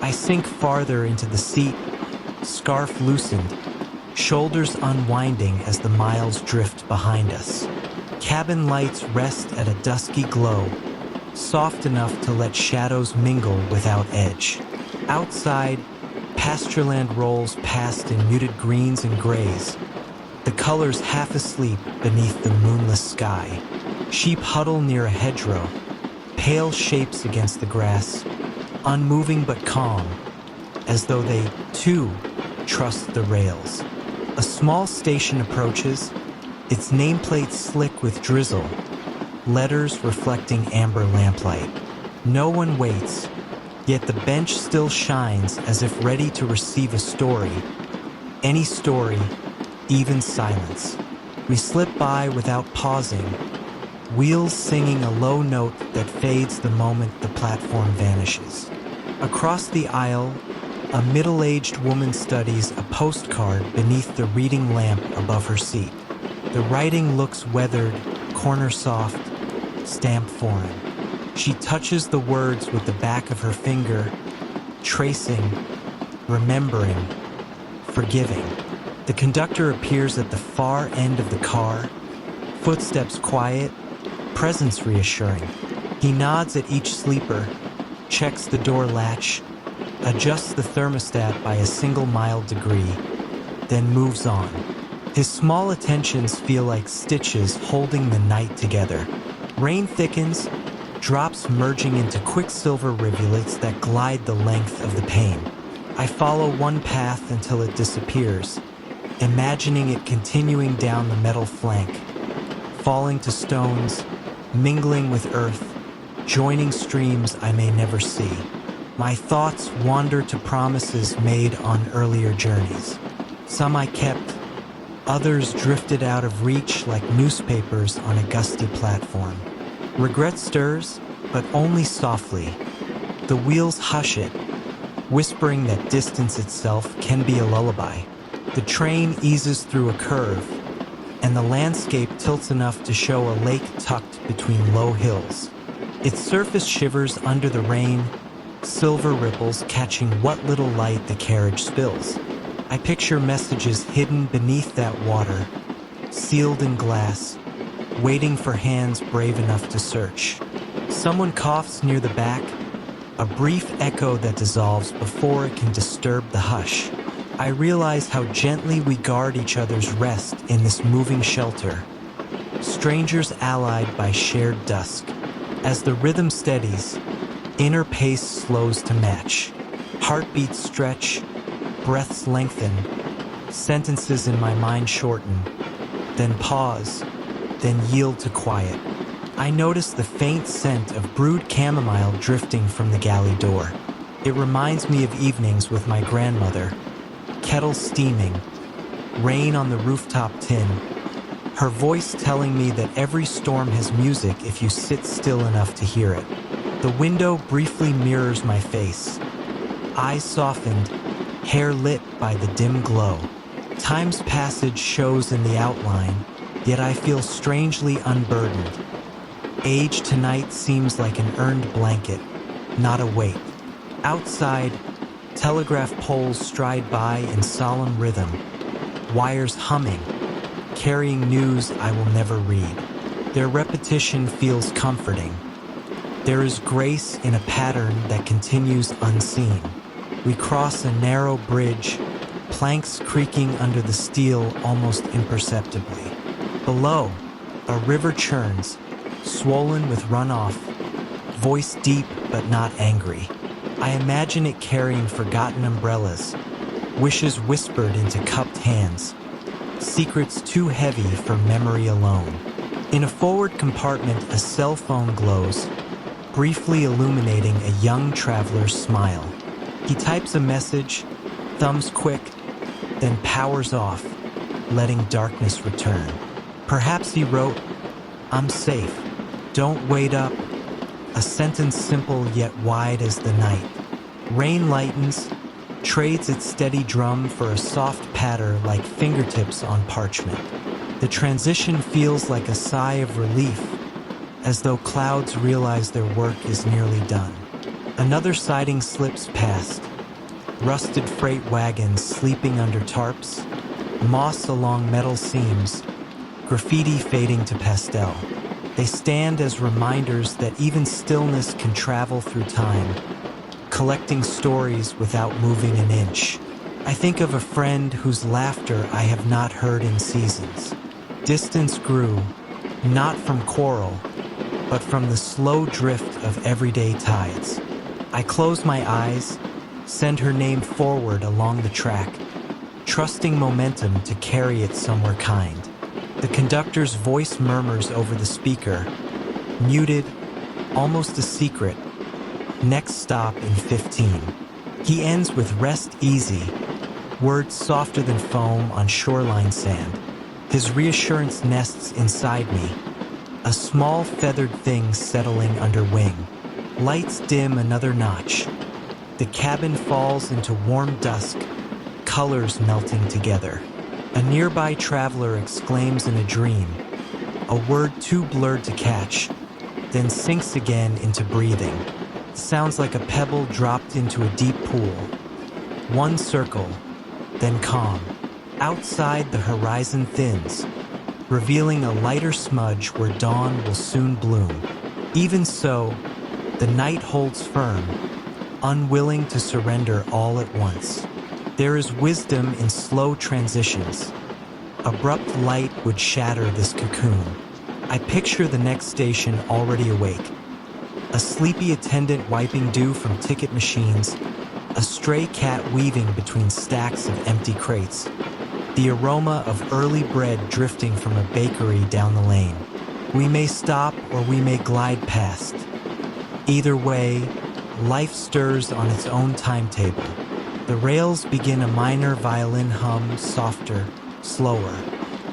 [SPEAKER 1] I sink farther into the seat, scarf loosened, shoulders unwinding as the miles drift behind us. Cabin lights rest at a dusky glow, soft enough to let shadows mingle without edge. Outside, pastureland rolls past in muted greens and grays, the colors half asleep beneath the moonless sky. Sheep huddle near a hedgerow, pale shapes against the grass, unmoving but calm, as though they, too, trust the rails. A small station approaches, its nameplate slick with drizzle, letters reflecting amber lamplight. No one waits, yet the bench still shines as if ready to receive a story. Any story, even silence. We slip by without pausing, wheels singing a low note that fades the moment the platform vanishes. Across the aisle, a middle-aged woman studies a postcard beneath the reading lamp above her seat. The writing looks weathered, corner soft, stamped foreign. She touches the words with the back of her finger, tracing, remembering, forgiving. The conductor appears at the far end of the car, footsteps quiet, presence reassuring. He nods at each sleeper, checks the door latch, adjusts the thermostat by a single mild degree, then moves on. His small attentions feel like stitches holding the night together. Rain thickens, drops merging into quicksilver rivulets that glide the length of the pane. I follow one path until it disappears, imagining it continuing down the metal flank, falling to stones, mingling with earth, joining streams I may never see. My thoughts wander to promises made on earlier journeys. Some I kept, others drifted out of reach like newspapers on a gusty platform. Regret stirs, but only softly. The wheels hush it, whispering that distance itself can be a lullaby. The train eases through a curve, and the landscape tilts enough to show a lake tucked between low hills. Its surface shivers under the rain, silver ripples catching what little light the carriage spills. I picture messages hidden beneath that water, sealed in glass, waiting for hands brave enough to search. Someone coughs near the back, a brief echo that dissolves before it can disturb the hush. I realize how gently we guard each other's rest in this moving shelter, strangers allied by shared dusk. As the rhythm steadies, inner pace slows to match. Heartbeats stretch, breaths lengthen, sentences in my mind shorten, then pause, then yield to quiet. I notice the faint scent of brewed chamomile drifting from the galley door. It reminds me of evenings with my grandmother, kettle steaming, rain on the rooftop tin, her voice telling me that every storm has music if you sit still enough to hear it. The window briefly mirrors my face, eyes softened, hair lit by the dim glow. Time's passage shows in the outline, yet I feel strangely unburdened. Age tonight seems like an earned blanket, not a weight. Outside, telegraph poles stride by in solemn rhythm, wires humming, carrying news I will never read. Their repetition feels comforting. There is grace in a pattern that continues unseen. We cross a narrow bridge, planks creaking under the steel almost imperceptibly. Below, a river churns, swollen with runoff, voice deep but not angry. I imagine it carrying forgotten umbrellas, wishes whispered into cupped hands, secrets too heavy for memory alone. In a forward compartment, a cell phone glows, briefly illuminating a young traveler's smile. He types a message, thumbs quick, then powers off, letting darkness return. Perhaps he wrote, "I'm safe. Don't wait up." A sentence simple yet wide as the night. Rain lightens, trades its steady drum for a soft patter like fingertips on parchment. The transition feels like a sigh of relief, as though clouds realize their work is nearly done. Another siding slips past, rusted freight wagons sleeping under tarps, moss along metal seams, graffiti fading to pastel. They stand as reminders that even stillness can travel through time, collecting stories without moving an inch. I think of a friend whose laughter I have not heard in seasons. Distance grew, not from quarrel, but from the slow drift of everyday tides. I close my eyes, send her name forward along the track, trusting momentum to carry it somewhere kind. The conductor's voice murmurs over the speaker, muted, almost a secret. Next stop in 15. He ends with "rest easy," words softer than foam on shoreline sand. His reassurance nests inside me, a small feathered thing settling under wing. Lights dim another notch. The cabin falls into warm dusk, colors melting together. A nearby traveler exclaims in a dream, a word too blurred to catch, then sinks again into breathing. Sounds like a pebble dropped into a deep pool. One circle, then calm. Outside, the horizon thins, revealing a lighter smudge where dawn will soon bloom. Even so, the night holds firm, unwilling to surrender all at once. There is wisdom in slow transitions. Abrupt light would shatter this cocoon. I picture the next station already awake. A sleepy attendant wiping dew from ticket machines, a stray cat weaving between stacks of empty crates, the aroma of early bread drifting from a bakery down the lane. We may stop or we may glide past. Either way, life stirs on its own timetable. The rails begin a minor violin hum, softer, slower.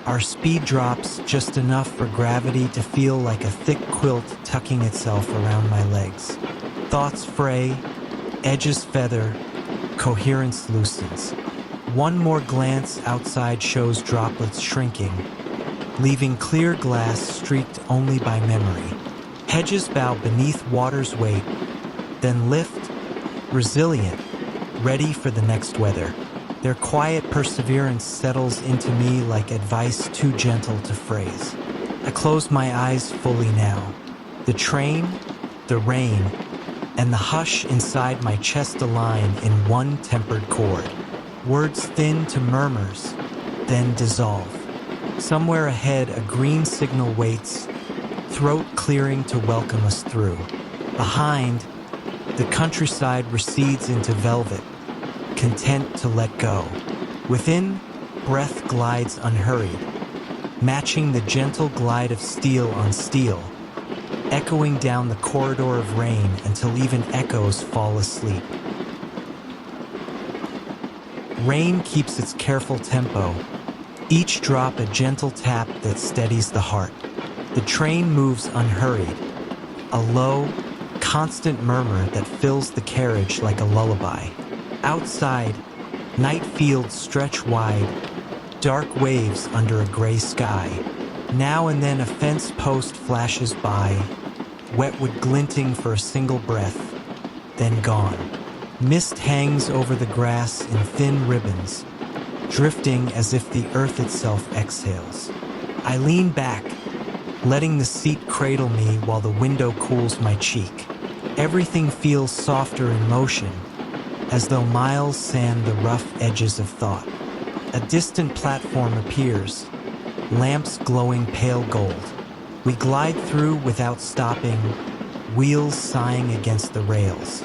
[SPEAKER 1] Our speed drops just enough for gravity to feel like a thick quilt tucking itself around my legs. Thoughts fray, edges feather, coherence loosens. One more glance outside shows droplets shrinking, leaving clear glass streaked only by memory. Hedges bow beneath water's weight, then lift, resilient, ready for the next weather. Their quiet perseverance settles into me like advice too gentle to phrase. I close my eyes fully now. The train, the rain, and the hush inside my chest align in one tempered chord. Words thin to murmurs, then dissolve. Somewhere ahead, a green signal waits, throat clearing to welcome us through. Behind, the countryside recedes into velvet, content to let go. Within, breath glides unhurried, matching the gentle glide of steel on steel, echoing down the corridor of rain until even echoes fall asleep. Rain keeps its careful tempo, each drop a gentle tap that steadies the heart. The train moves unhurried, a low, constant murmur that fills the carriage like a lullaby. Outside, night fields stretch wide, dark waves under a gray sky. Now and then a fence post flashes by, wetwood glinting for a single breath, then gone. Mist hangs over the grass in thin ribbons, drifting as if the earth itself exhales. I lean back, letting the seat cradle me while the window cools my cheek. Everything feels softer in motion, as though miles sand the rough edges of thought. A distant platform appears, lamps glowing pale gold. We glide through without stopping, wheels sighing against the rails.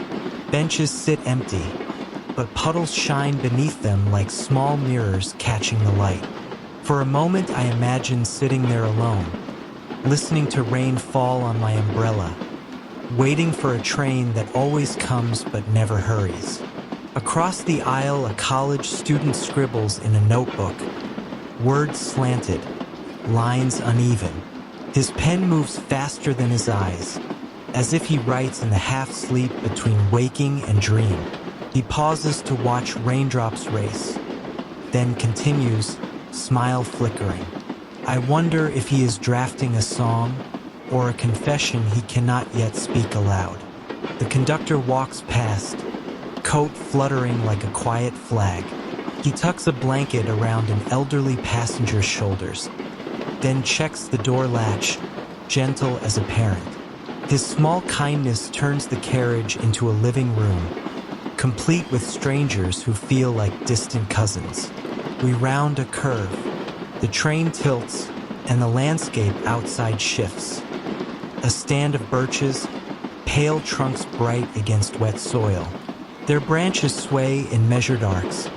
[SPEAKER 1] Benches sit empty, but puddles shine beneath them like small mirrors catching the light. For a moment I imagine sitting there alone, listening to rain fall on my umbrella, waiting for a train that always comes but never hurries. Across the aisle, a college student scribbles in a notebook, words slanted, lines uneven. His pen moves faster than his eyes, as if he writes in the half-sleep between waking and dream. He pauses to watch raindrops race, then continues, smile flickering. I wonder if he is drafting a song or a confession he cannot yet speak aloud. The conductor walks past, coat fluttering like a quiet flag. He tucks a blanket around an elderly passenger's shoulders, then checks the door latch, gentle as a parent. His small kindness turns the carriage into a living room, complete with strangers who feel like distant cousins. We round a curve. The train tilts, and the landscape outside shifts. A stand of birches, pale trunks bright against wet soil. Their branches sway in measured arcs,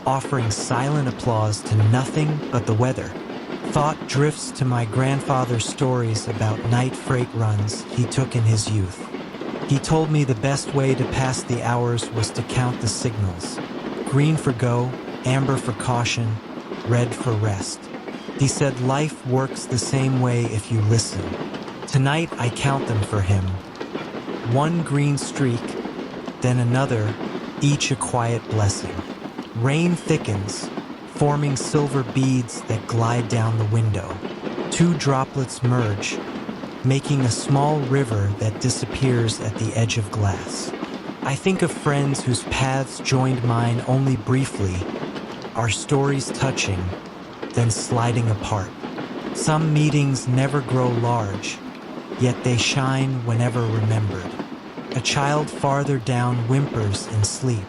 [SPEAKER 1] offering silent applause to nothing but the weather. Thought drifts to my grandfather's stories about night freight runs he took in his youth. He told me the best way to pass the hours was to count the signals. Green for go, amber for caution, red for rest. He said life works the same way if you listen. Tonight I count them for him. One green streak, then another, each a quiet blessing. Rain thickens, forming silver beads that glide down the window. Two droplets merge, making a small river that disappears at the edge of glass. I think of friends whose paths joined mine only briefly, our stories touching, then sliding apart. Some meetings never grow large, yet they shine whenever remembered. A child farther down whimpers in sleep.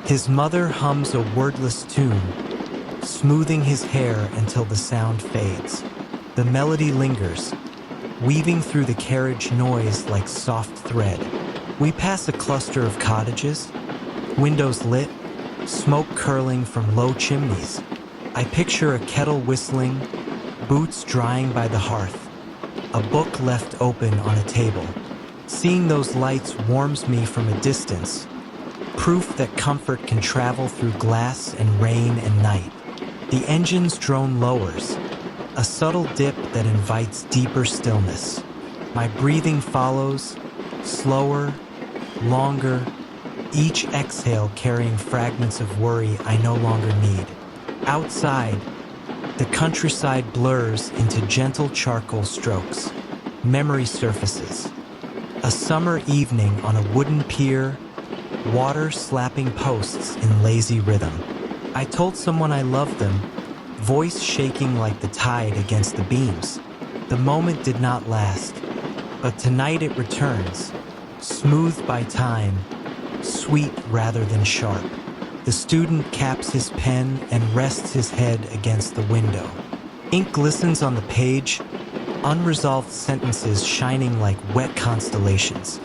[SPEAKER 1] His mother hums a wordless tune, smoothing his hair until the sound fades. The melody lingers, weaving through the carriage noise like soft thread. We pass a cluster of cottages, windows lit, smoke curling from low chimneys. I picture a kettle whistling, boots drying by the hearth, a book left open on a table. Seeing those lights warms me from a distance, proof that comfort can travel through glass and rain and night. The engine's drone lowers, a subtle dip that invites deeper stillness. My breathing follows, slower, longer, each exhale carrying fragments of worry I no longer need. Outside, the countryside blurs into gentle charcoal strokes. Memory surfaces. A summer evening on a wooden pier, water slapping posts in lazy rhythm. I told someone I loved them, voice shaking like the tide against the beams. The moment did not last, but tonight it returns, smoothed by time, sweet rather than sharp. The student caps his pen and rests his head against the window. Ink glistens on the page, unresolved sentences shining like wet constellations.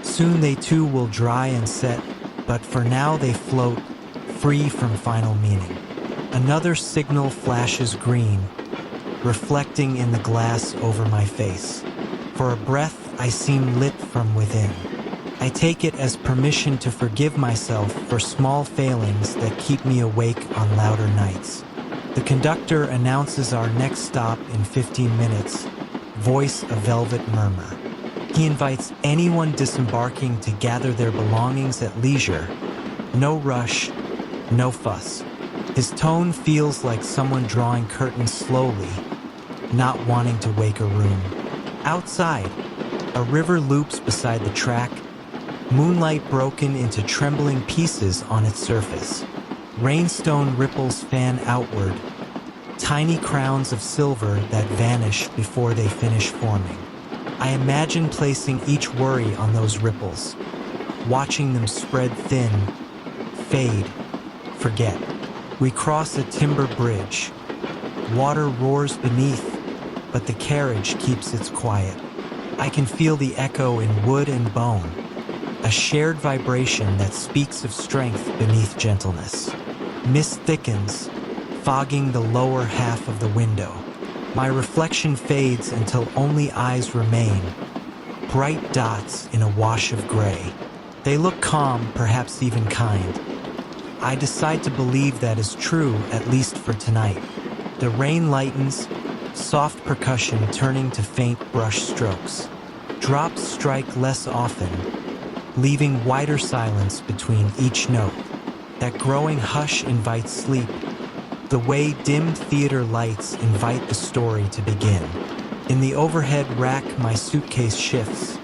[SPEAKER 1] Soon they too will dry and set, but for now they float, free from final meaning. Another signal flashes green, reflecting in the glass over my face. For a breath, I seem lit from within. I take it as permission to forgive myself for small failings that keep me awake on louder nights. The conductor announces our next stop in 15 minutes, voice a velvet murmur. He invites anyone disembarking to gather their belongings at leisure. No rush, no fuss. His tone feels like someone drawing curtains slowly, not wanting to wake a room. Outside, a river loops beside the track, moonlight broken into trembling pieces on its surface. Rainstone ripples fan outward, tiny crowns of silver that vanish before they finish forming. I imagine placing each worry on those ripples, watching them spread thin, fade, forget. We cross a timber bridge. Water roars beneath, but the carriage keeps its quiet. I can feel the echo in wood and bone, a shared vibration that speaks of strength beneath gentleness. Mist thickens, fogging the lower half of the window. My reflection fades until only eyes remain, bright dots in a wash of gray. They look calm, perhaps even kind. I decide to believe that is true, at least for tonight. The rain lightens, soft percussion turning to faint brush strokes. Drops strike less often, leaving wider silence between each note. That growing hush invites sleep, the way dimmed theater lights invite the story to begin. In the overhead rack, my suitcase shifts,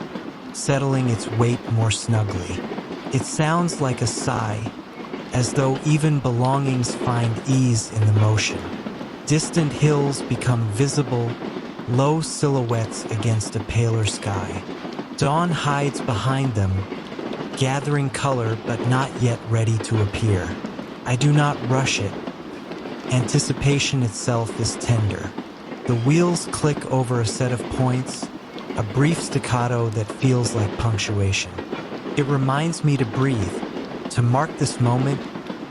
[SPEAKER 1] settling its weight more snugly. It sounds like a sigh, as though even belongings find ease in the motion. Distant hills become visible, low silhouettes against a paler sky. Dawn hides behind them, gathering color but not yet ready to appear. I do not rush it. Anticipation itself is tender. The wheels click over a set of points, a brief staccato that feels like punctuation. It reminds me to breathe, to mark this moment,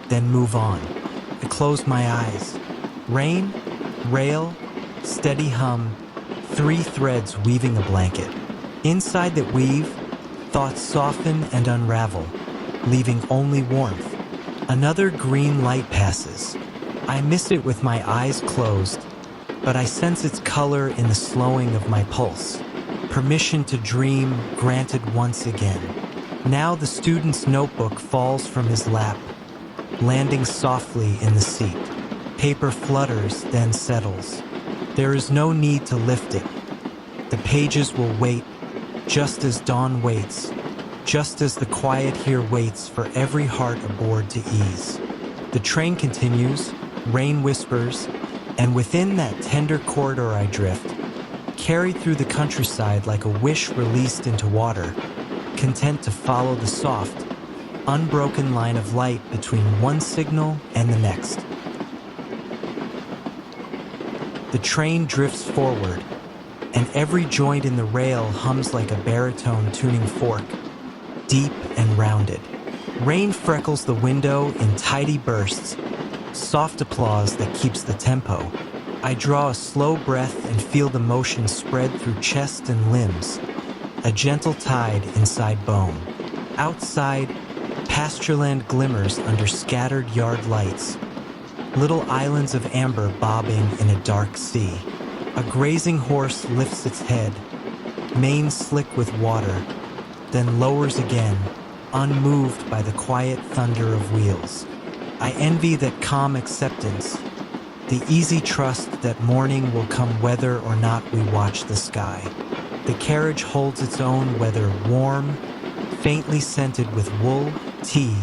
[SPEAKER 1] then move on. I close my eyes. Rain, rail, steady hum, 3 threads weaving a blanket. Inside that weave, thoughts soften and unravel, leaving only warmth. Another green light passes. I miss it with my eyes closed, but I sense its color in the slowing of my pulse. Permission to dream granted once again. Now the student's notebook falls from his lap, landing softly in the seat. Paper flutters, then settles. There is no need to lift it. The pages will wait, just as dawn waits, just as the quiet here waits for every heart aboard to ease. The train continues, rain whispers, and within that tender corridor I drift, carried through the countryside like a wish released into water, content to follow the soft, unbroken line of light between one signal and the next. The train drifts forward, and every joint in the rail hums like a baritone tuning fork, deep and rounded. Rain freckles the window in tidy bursts, soft applause that keeps the tempo. I draw a slow breath and feel the motion spread through chest and limbs, a gentle tide inside bone. Outside, pastureland glimmers under scattered yard lights, little islands of amber bobbing in a dark sea. A grazing horse lifts its head, mane slick with water, then lowers again, unmoved by the quiet thunder of wheels. I envy that calm acceptance, the easy trust that morning will come whether or not we watch the sky. The carriage holds its own whether warm, faintly scented with wool, tea,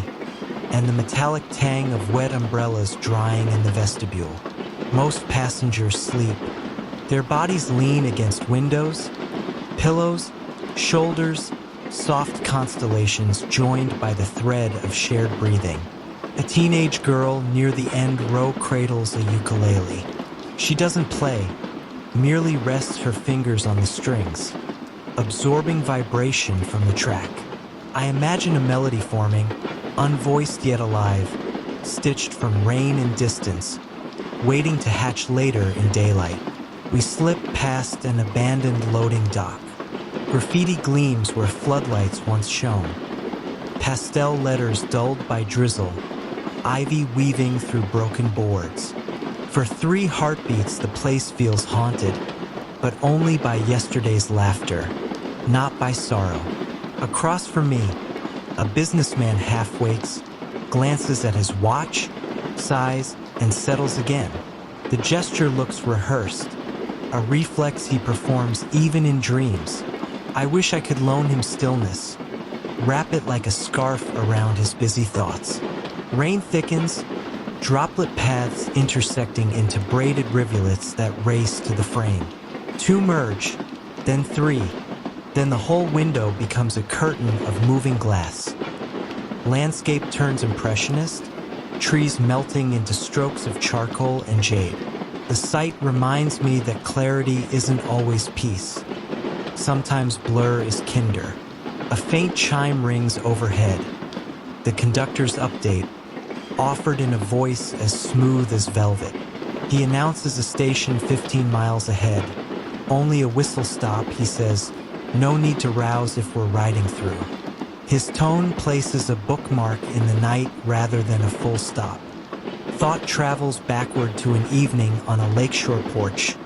[SPEAKER 1] and the metallic tang of wet umbrellas drying in the vestibule. Most passengers sleep. Their bodies lean against windows, pillows, shoulders, soft constellations joined by the thread of shared breathing. A teenage girl near the end row cradles a ukulele. She doesn't play, merely rests her fingers on the strings, absorbing vibration from the track. I imagine a melody forming, unvoiced yet alive, stitched from rain and distance, waiting to hatch later in daylight. We slip past an abandoned loading dock. Graffiti gleams where floodlights once shone. Pastel letters dulled by drizzle, ivy weaving through broken boards. For 3 heartbeats the place feels haunted, but only by yesterday's laughter, not by sorrow. Across from me, a businessman half wakes, glances at his watch, sighs, and settles again. The gesture looks rehearsed, a reflex he performs even in dreams. I wish I could loan him stillness, wrap it like a scarf around his busy thoughts. Rain thickens, droplet paths intersecting into braided rivulets that race to the frame. 2 merge, then 3, then the whole window becomes a curtain of moving glass. Landscape turns impressionist, trees melting into strokes of charcoal and jade. The sight reminds me that clarity isn't always peace. Sometimes blur is kinder. A faint chime rings overhead. The conductor's update, offered in a voice as smooth as velvet. He announces a station 15 miles ahead. Only a whistle stop, he says. No need to rouse if we're riding through. His tone places a bookmark in the night rather than a full stop. Thought travels backward to an evening on a lakeshore porch,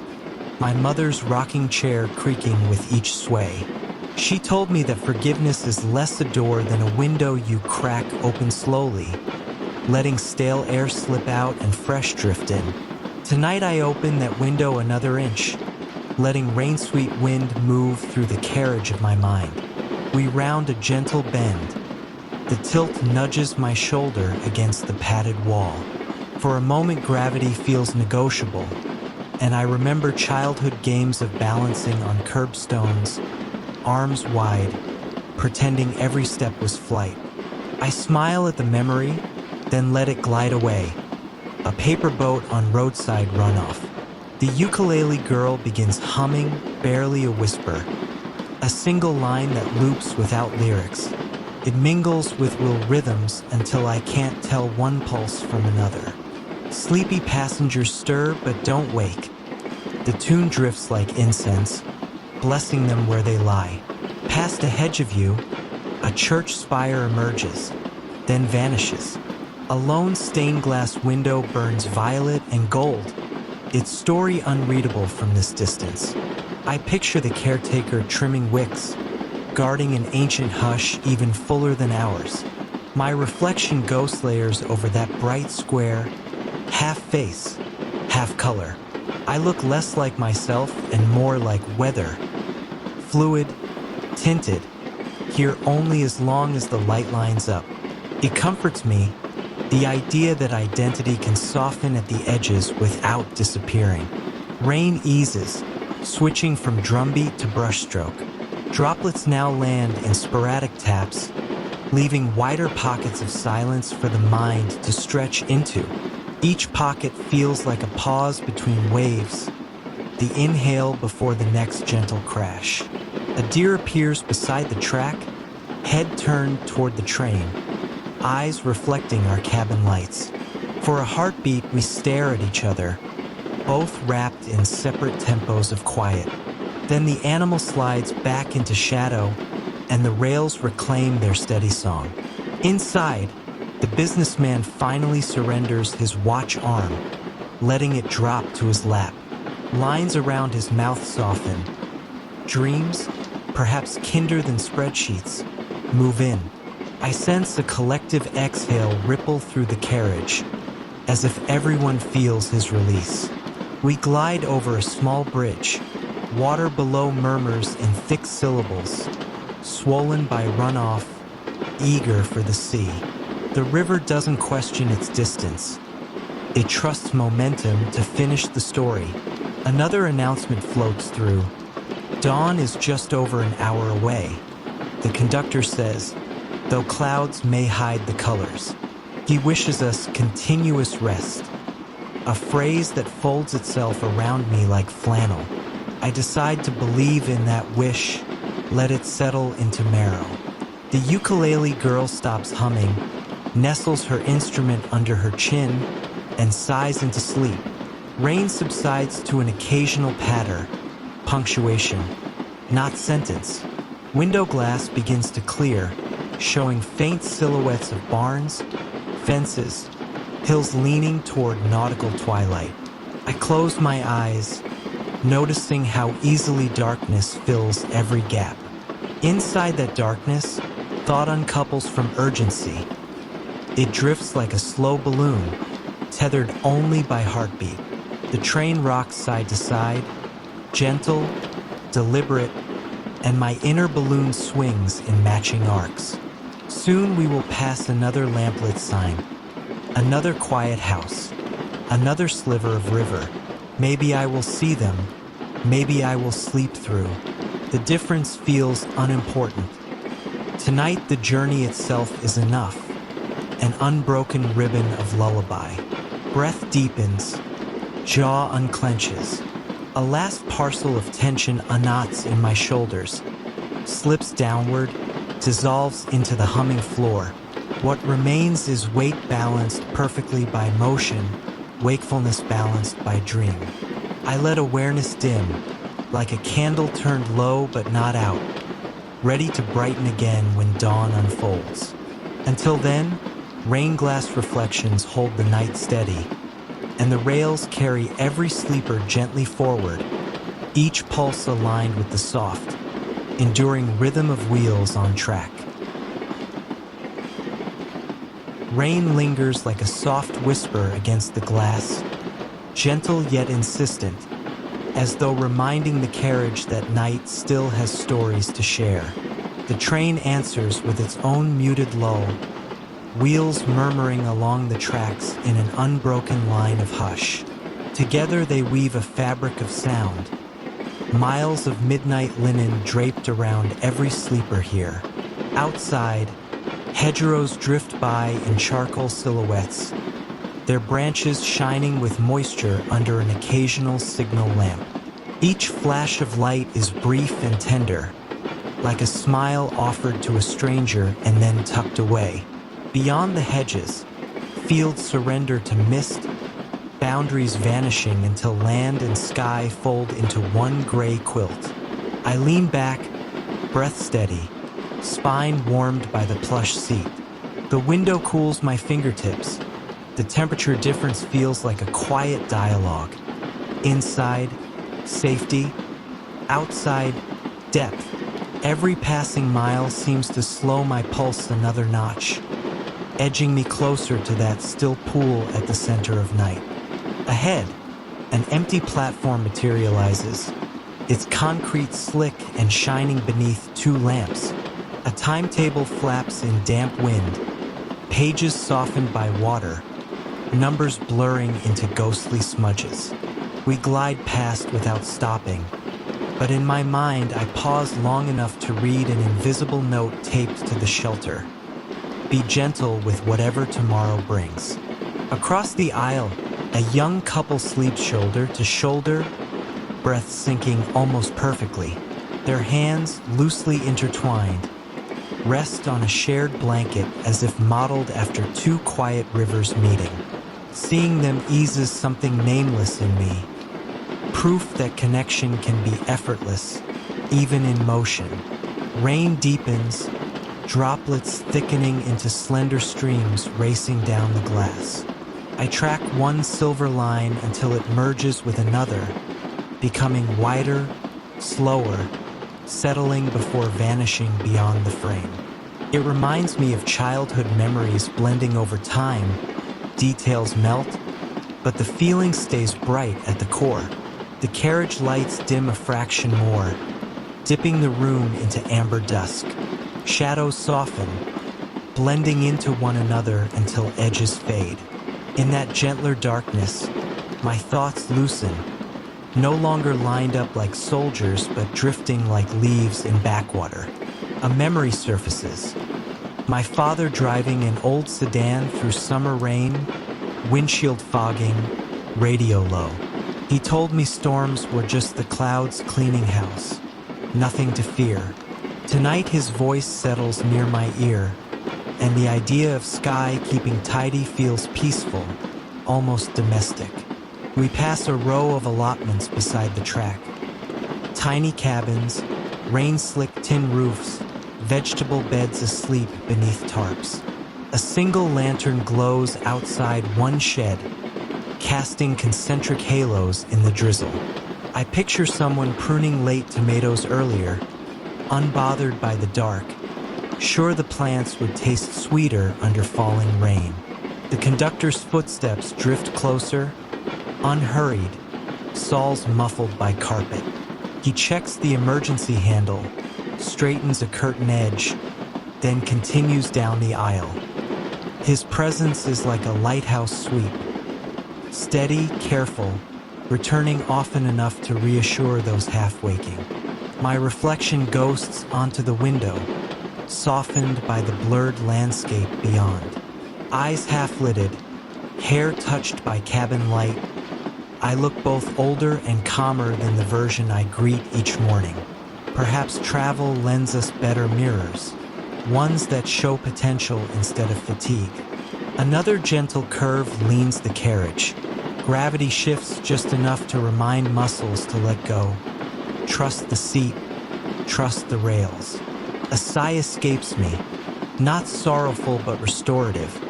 [SPEAKER 1] my mother's rocking chair creaking with each sway. She told me that forgiveness is less a door than a window you crack open slowly, letting stale air slip out and fresh drift in. Tonight I open that window another inch, letting rain-sweet wind move through the carriage of my mind. We round a gentle bend. The tilt nudges my shoulder against the padded wall. For a moment gravity feels negotiable, and I remember childhood games of balancing on curbstones, arms wide, pretending every step was flight. I smile at the memory, then let it glide away. A paper boat on roadside runoff. The ukulele girl begins humming, barely a whisper. A single line that loops without lyrics. It mingles with will rhythms until I can't tell one pulse from another. Sleepy passengers stir but don't wake. The tune drifts like incense, blessing them where they lie. Past a hedge of you, a church spire emerges, then vanishes. A lone stained glass window burns violet and gold, its story unreadable from this distance. I picture the caretaker trimming wicks, guarding an ancient hush even fuller than ours. My reflection ghost layers over that bright square, half face, half color. I look less like myself and more like weather. Fluid, tinted, here only as long as the light lines up. It comforts me, the idea that identity can soften at the edges without disappearing. Rain eases, switching from drumbeat to brushstroke. Droplets now land in sporadic taps, leaving wider pockets of silence for the mind to stretch into. Each pocket feels like a pause between waves, the inhale before the next gentle crash. A deer appears beside the track, head turned toward the train, eyes reflecting our cabin lights. For a heartbeat, we stare at each other, both wrapped in separate tempos of quiet. Then the animal slides back into shadow, and the rails reclaim their steady song. Inside, the businessman finally surrenders his watch arm, letting it drop to his lap. Lines around his mouth soften. Dreams, perhaps kinder than spreadsheets, move in. I sense a collective exhale ripple through the carriage, as if everyone feels his release. We glide over a small bridge. Water below murmurs in thick syllables, swollen by runoff, eager for the sea. The river doesn't question its distance. It trusts momentum to finish the story. Another announcement floats through. Dawn is just over an hour away. The conductor says, though clouds may hide the colors. He wishes us continuous rest, a phrase that folds itself around me like flannel. I decide to believe in that wish, let it settle into marrow. The ukulele girl stops humming, nestles her instrument under her chin, and sighs into sleep. Rain subsides to an occasional patter, punctuation, not sentence. Window glass begins to clear, showing faint silhouettes of barns, fences, hills leaning toward nautical twilight. I close my eyes, noticing how easily darkness fills every gap. Inside that darkness, thought uncouples from urgency. It drifts like a slow balloon, tethered only by heartbeat. The train rocks side to side, gentle, deliberate, and my inner balloon swings in matching arcs. Soon we will pass another lamplit sign, another quiet house, another sliver of river. Maybe I will see them, maybe I will sleep through. The difference feels unimportant. Tonight the journey itself is enough, an unbroken ribbon of lullaby. Breath deepens, jaw unclenches. A last parcel of tension unknots in my shoulders, slips downward, dissolves into the humming floor. What remains is weight balanced perfectly by motion, wakefulness balanced by dream. I let awareness dim, like a candle turned low but not out, ready to brighten again when dawn unfolds. Until then, rain glass reflections hold the night steady, and the rails carry every sleeper gently forward, each pulse aligned with the soft, enduring rhythm of wheels on track. Rain lingers like a soft whisper against the glass, gentle yet insistent, as though reminding the carriage that night still has stories to share. The train answers with its own muted lull, wheels murmuring along the tracks in an unbroken line of hush. Together they weave a fabric of sound, miles of midnight linen draped around every sleeper here. Outside, hedgerows drift by in charcoal silhouettes, their branches shining with moisture under an occasional signal lamp. Each flash of light is brief and tender, like a smile offered to a stranger and then tucked away. Beyond the hedges, fields surrender to mist, boundaries vanishing until land and sky fold into one gray quilt. I lean back, breath steady, spine warmed by the plush seat. The window cools my fingertips. The temperature difference feels like a quiet dialogue. Inside, safety. Outside, depth. Every passing mile seems to slow my pulse another notch, edging me closer to that still pool at the center of night. Ahead, an empty platform materializes, its concrete slick and shining beneath two lamps. A timetable flaps in damp wind, pages softened by water, numbers blurring into ghostly smudges. We glide past without stopping, but in my mind I pause long enough to read an invisible note taped to the shelter. Be gentle with whatever tomorrow brings. Across the aisle, a young couple sleeps shoulder to shoulder, breath syncing almost perfectly. Their hands, loosely intertwined, rest on a shared blanket as if modeled after two quiet rivers meeting. Seeing them eases something nameless in me, proof that connection can be effortless, even in motion. Rain deepens, droplets thickening into slender streams racing down the glass. I track one silver line until it merges with another, becoming wider, slower, settling before vanishing beyond the frame. It reminds me of childhood memories blending over time. Details melt, but the feeling stays bright at the core. The carriage lights dim a fraction more, dipping the room into amber dusk. Shadows soften, blending into one another until edges fade. In that gentler darkness, my thoughts loosen, no longer lined up like soldiers but drifting like leaves in backwater. A memory surfaces. My father driving an old sedan through summer rain, windshield fogging, radio low. He told me storms were just the clouds cleaning house, nothing to fear. Tonight his voice settles near my ear, and the idea of sky keeping tidy feels peaceful, almost domestic. We pass a row of allotments beside the track. Tiny cabins, rain-slicked tin roofs, vegetable beds asleep beneath tarps. A single lantern glows outside one shed, casting concentric halos in the drizzle. I picture someone pruning late tomatoes earlier, unbothered by the dark, sure the plants would taste sweeter under falling rain. The conductor's footsteps drift closer, unhurried, soles muffled by carpet. He checks the emergency handle, straightens a curtain edge, then continues down the aisle. His presence is like a lighthouse sweep, steady, careful, returning often enough to reassure those half-waking. My reflection ghosts onto the window, softened by the blurred landscape beyond. Eyes half-lidded, hair touched by cabin light, I look both older and calmer than the version I greet each morning. Perhaps travel lends us better mirrors, ones that show potential instead of fatigue. Another gentle curve leans the carriage. Gravity shifts just enough to remind muscles to let go. Trust the seat, trust the rails. A sigh escapes me, not sorrowful but restorative,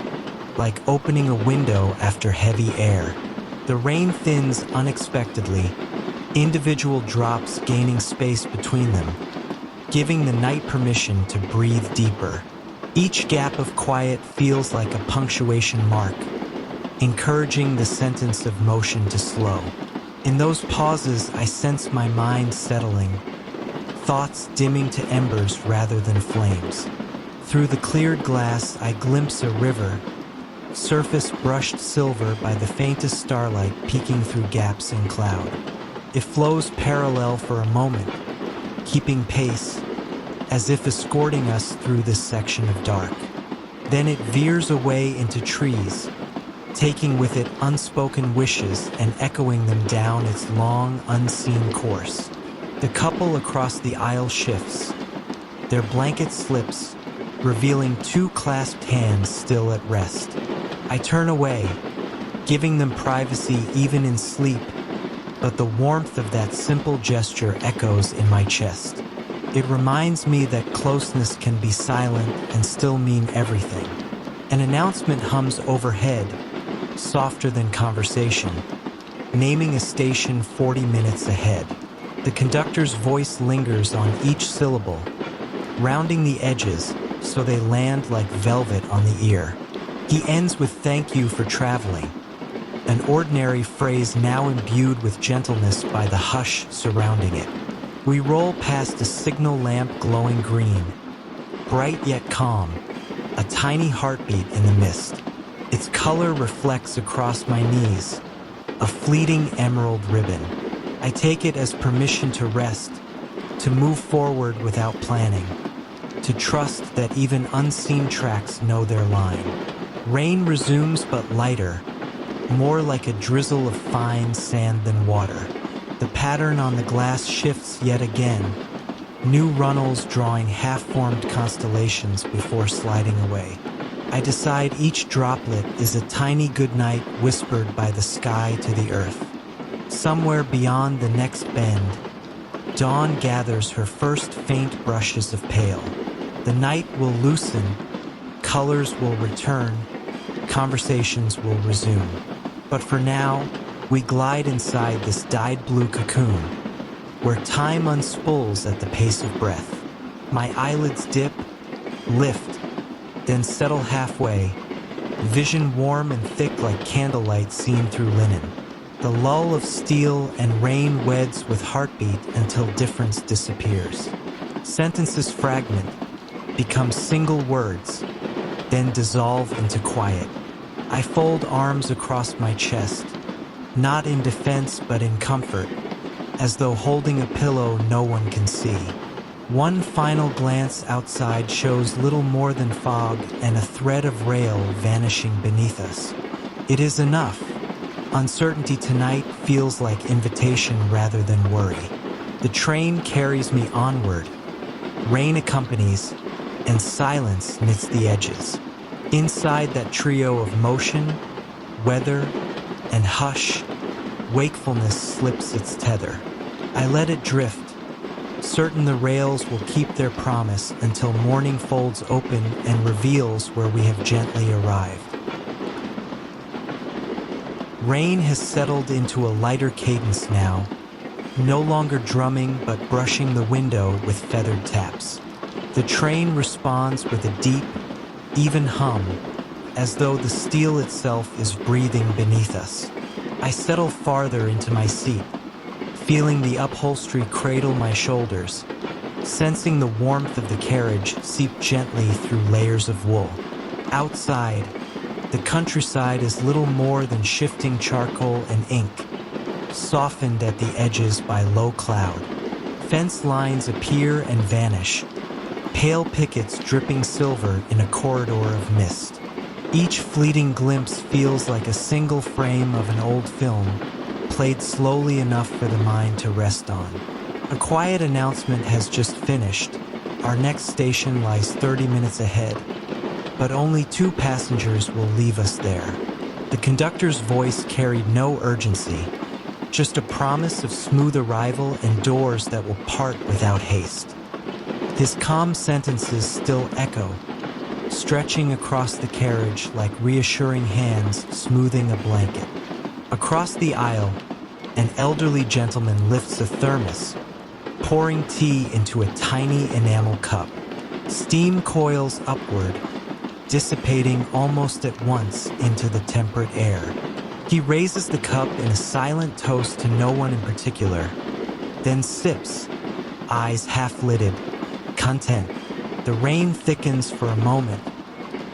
[SPEAKER 1] like opening a window after heavy air. The rain thins unexpectedly, individual drops gaining space between them, giving the night permission to breathe deeper. Each gap of quiet feels like a punctuation mark, encouraging the sentence of motion to slow. In those pauses, I sense my mind settling, thoughts dimming to embers rather than flames. Through the cleared glass, I glimpse a river, surface brushed silver by the faintest starlight peeking through gaps in cloud. It flows parallel for a moment, keeping pace, as if escorting us through this section of dark. Then it veers away into trees, taking with it unspoken wishes and echoing them down its long, unseen course. The couple across the aisle shifts. Their blanket slips, revealing two clasped hands still at rest. I turn away, giving them privacy even in sleep, but the warmth of that simple gesture echoes in my chest. It reminds me that closeness can be silent and still mean everything. An announcement hums overhead, softer than conversation, naming a station 40 minutes ahead. The conductor's voice lingers on each syllable, rounding the edges so they land like velvet on the ear. He ends with "Thank you for traveling," an ordinary phrase now imbued with gentleness by the hush surrounding it. We roll past a signal lamp glowing green, bright yet calm, a tiny heartbeat in the mist. Its color reflects across my knees, a fleeting emerald ribbon. I take it as permission to rest, to move forward without planning, to trust that even unseen tracks know their line. Rain resumes but lighter, more like a drizzle of fine sand than water. The pattern on the glass shifts yet again, new runnels drawing half-formed constellations before sliding away. I decide each droplet is a tiny goodnight whispered by the sky to the earth. Somewhere beyond the next bend, dawn gathers her first faint brushes of pale. The night will loosen, colors will return, conversations will resume. But for now, we glide inside this dyed blue cocoon, where time unspools at the pace of breath. My eyelids dip, lift, then settle halfway, vision warm and thick like candlelight seen through linen. The lull of steel and rain weds with heartbeat until difference disappears. Sentences fragment, become single words, then dissolve into quiet. I fold arms across my chest, not in defense but in comfort, as though holding a pillow no one can see. One final glance outside shows little more than fog and a thread of rail vanishing beneath us. It is enough. Uncertainty tonight feels like invitation rather than worry. The train carries me onward. Rain accompanies, and silence knits the edges. Inside that trio of motion, weather, and hush, wakefulness slips its tether. I let it drift, certain the rails will keep their promise until morning folds open and reveals where we have gently arrived. Rain has settled into a lighter cadence now, no longer drumming but brushing the window with feathered taps. The train responds with a deep, even hum, as though the steel itself is breathing beneath us. I settle farther into my seat, feeling the upholstery cradle my shoulders, sensing the warmth of the carriage seep gently through layers of wool. Outside, the countryside is little more than shifting charcoal and ink, softened at the edges by low cloud. Fence lines appear and vanish, pale pickets dripping silver in a corridor of mist. Each fleeting glimpse feels like a single frame of an old film, played slowly enough for the mind to rest on. A quiet announcement has just finished. Our next station lies 30 minutes ahead, but only 2 passengers will leave us there. The conductor's voice carried no urgency, just a promise of smooth arrival and doors that will part without haste. His calm sentences still echo, stretching across the carriage like reassuring hands smoothing a blanket. Across the aisle, an elderly gentleman lifts a thermos, pouring tea into a tiny enamel cup. Steam coils upward, dissipating almost at once into the temperate air. He raises the cup in a silent toast to no one in particular, then sips, eyes half-lidded, content. The rain thickens for a moment,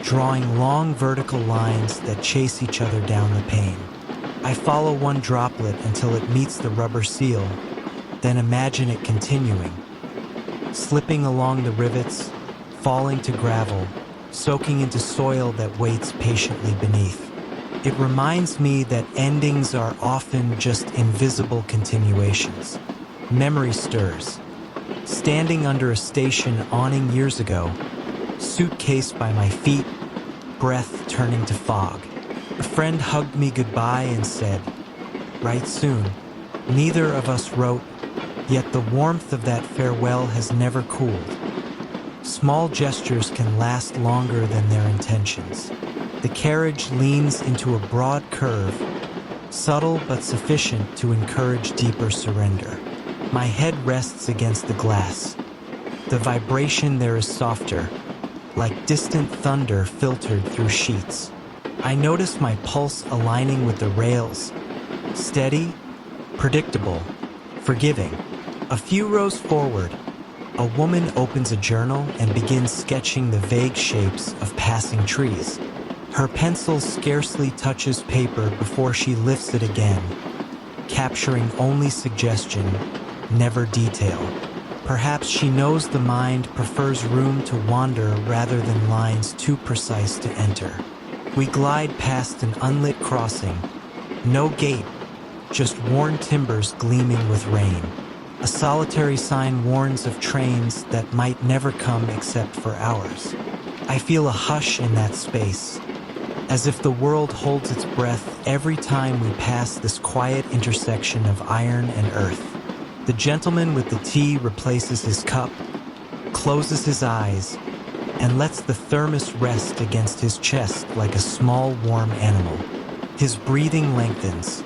[SPEAKER 1] drawing long vertical lines that chase each other down the pane. I follow one droplet until it meets the rubber seal, then imagine it continuing, slipping along the rivets, falling to gravel, soaking into soil that waits patiently beneath. It reminds me that endings are often just invisible continuations. Memory stirs. Standing under a station awning years ago, suitcase by my feet, breath turning to fog. A friend hugged me goodbye and said, "Write soon." Neither of us wrote, yet the warmth of that farewell has never cooled. Small gestures can last longer than their intentions. The carriage leans into a broad curve, subtle but sufficient to encourage deeper surrender. My head rests against the glass. The vibration there is softer, like distant thunder filtered through sheets. I notice my pulse aligning with the rails, steady, predictable, forgiving. A few rows forward, a woman opens a journal and begins sketching the vague shapes of passing trees. Her pencil scarcely touches paper before she lifts it again, capturing only suggestion, never detail. Perhaps she knows the mind prefers room to wander rather than lines too precise to enter. We glide past an unlit crossing, no gate, just worn timbers gleaming with rain. A solitary sign warns of trains that might never come except for ours. I feel a hush in that space, as if the world holds its breath every time we pass this quiet intersection of iron and earth. The gentleman with the tea replaces his cup, closes his eyes, and lets the thermos rest against his chest like a small warm animal. His breathing lengthens.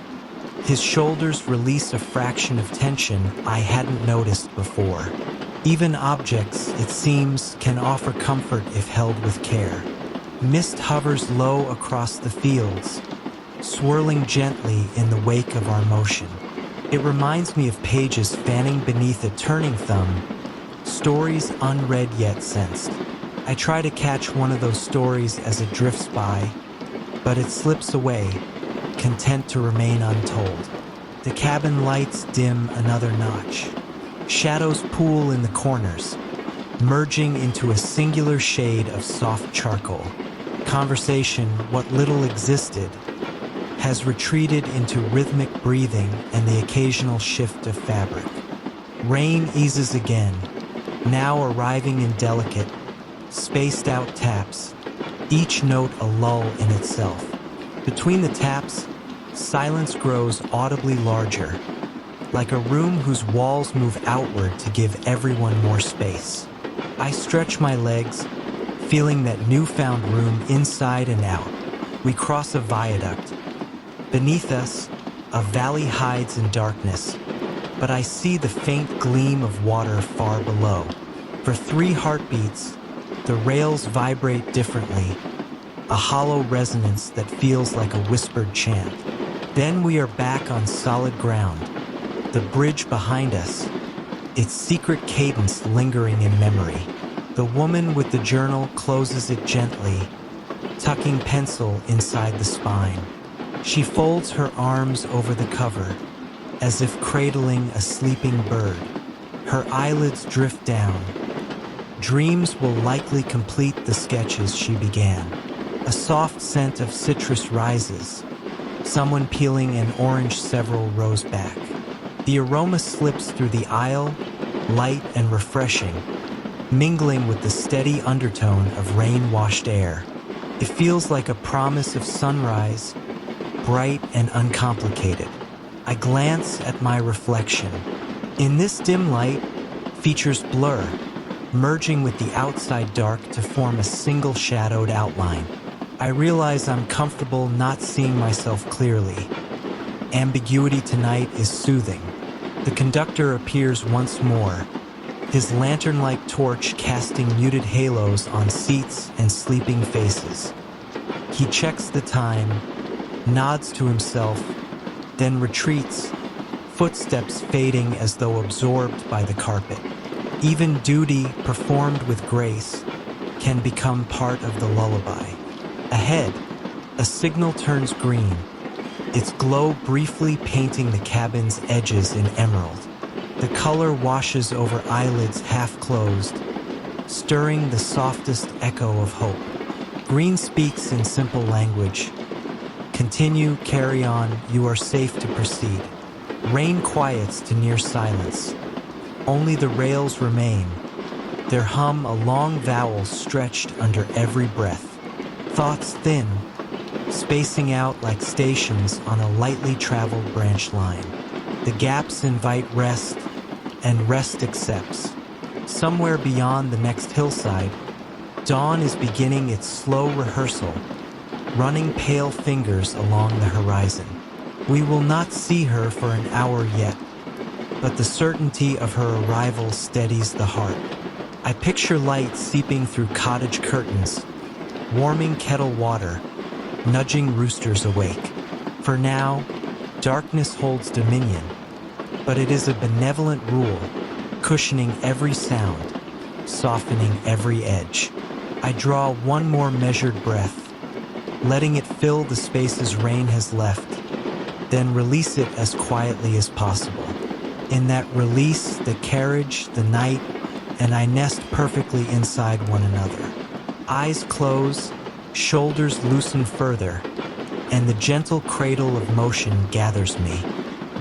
[SPEAKER 1] His shoulders release a fraction of tension I hadn't noticed before. Even objects, it seems, can offer comfort if held with care. Mist hovers low across the fields, swirling gently in the wake of our motion. It reminds me of pages fanning beneath a turning thumb, stories unread yet sensed. I try to catch one of those stories as it drifts by, but it slips away, content to remain untold. The cabin lights dim another notch. Shadows pool in the corners, merging into a singular shade of soft charcoal. Conversation, what little existed, has retreated into rhythmic breathing and the occasional shift of fabric. Rain eases again, now arriving in delicate, spaced-out taps, each note a lull in itself. Between the taps, silence grows audibly larger, like a room whose walls move outward to give everyone more space. I stretch my legs, feeling that newfound room inside and out. We cross a viaduct. Beneath us, a valley hides in darkness, but I see the faint gleam of water far below. For 3 heartbeats, the rails vibrate differently, a hollow resonance that feels like a whispered chant. Then we are back on solid ground, the bridge behind us, its secret cadence lingering in memory. The woman with the journal closes it gently, tucking pencil inside the spine. She folds her arms over the cover, as if cradling a sleeping bird. Her eyelids drift down. Dreams will likely complete the sketches she began. A soft scent of citrus rises, someone peeling an orange several rows back. The aroma slips through the aisle, light and refreshing, mingling with the steady undertone of rain-washed air. It feels like a promise of sunrise, bright and uncomplicated. I glance at my reflection. In this dim light, features blur, merging with the outside dark to form a single shadowed outline. I realize I'm comfortable not seeing myself clearly. Ambiguity tonight is soothing. The conductor appears once more, his lantern-like torch casting muted halos on seats and sleeping faces. He checks the time, nods to himself, then retreats, footsteps fading as though absorbed by the carpet. Even duty, performed with grace, can become part of the lullaby. Ahead, a signal turns green, its glow briefly painting the cabin's edges in emerald. The color washes over eyelids half closed, stirring the softest echo of hope. Green speaks in simple language. Continue, carry on, you are safe to proceed. Rain quiets to near silence. Only the rails remain, their hum a long vowel stretched under every breath. Thoughts thin, spacing out like stations on a lightly traveled branch line. The gaps invite rest, and rest accepts. Somewhere beyond the next hillside, dawn is beginning its slow rehearsal, running pale fingers along the horizon. We will not see her for an hour yet, but the certainty of her arrival steadies the heart. I picture light seeping through cottage curtains, warming kettle water, nudging roosters awake. For now, darkness holds dominion, but it is a benevolent rule, cushioning every sound, softening every edge. I draw one more measured breath, letting it fill the spaces rain has left, then release it as quietly as possible. In that release, the carriage, the night, and I nest perfectly inside one another. Eyes close, shoulders loosen further, and the gentle cradle of motion gathers me.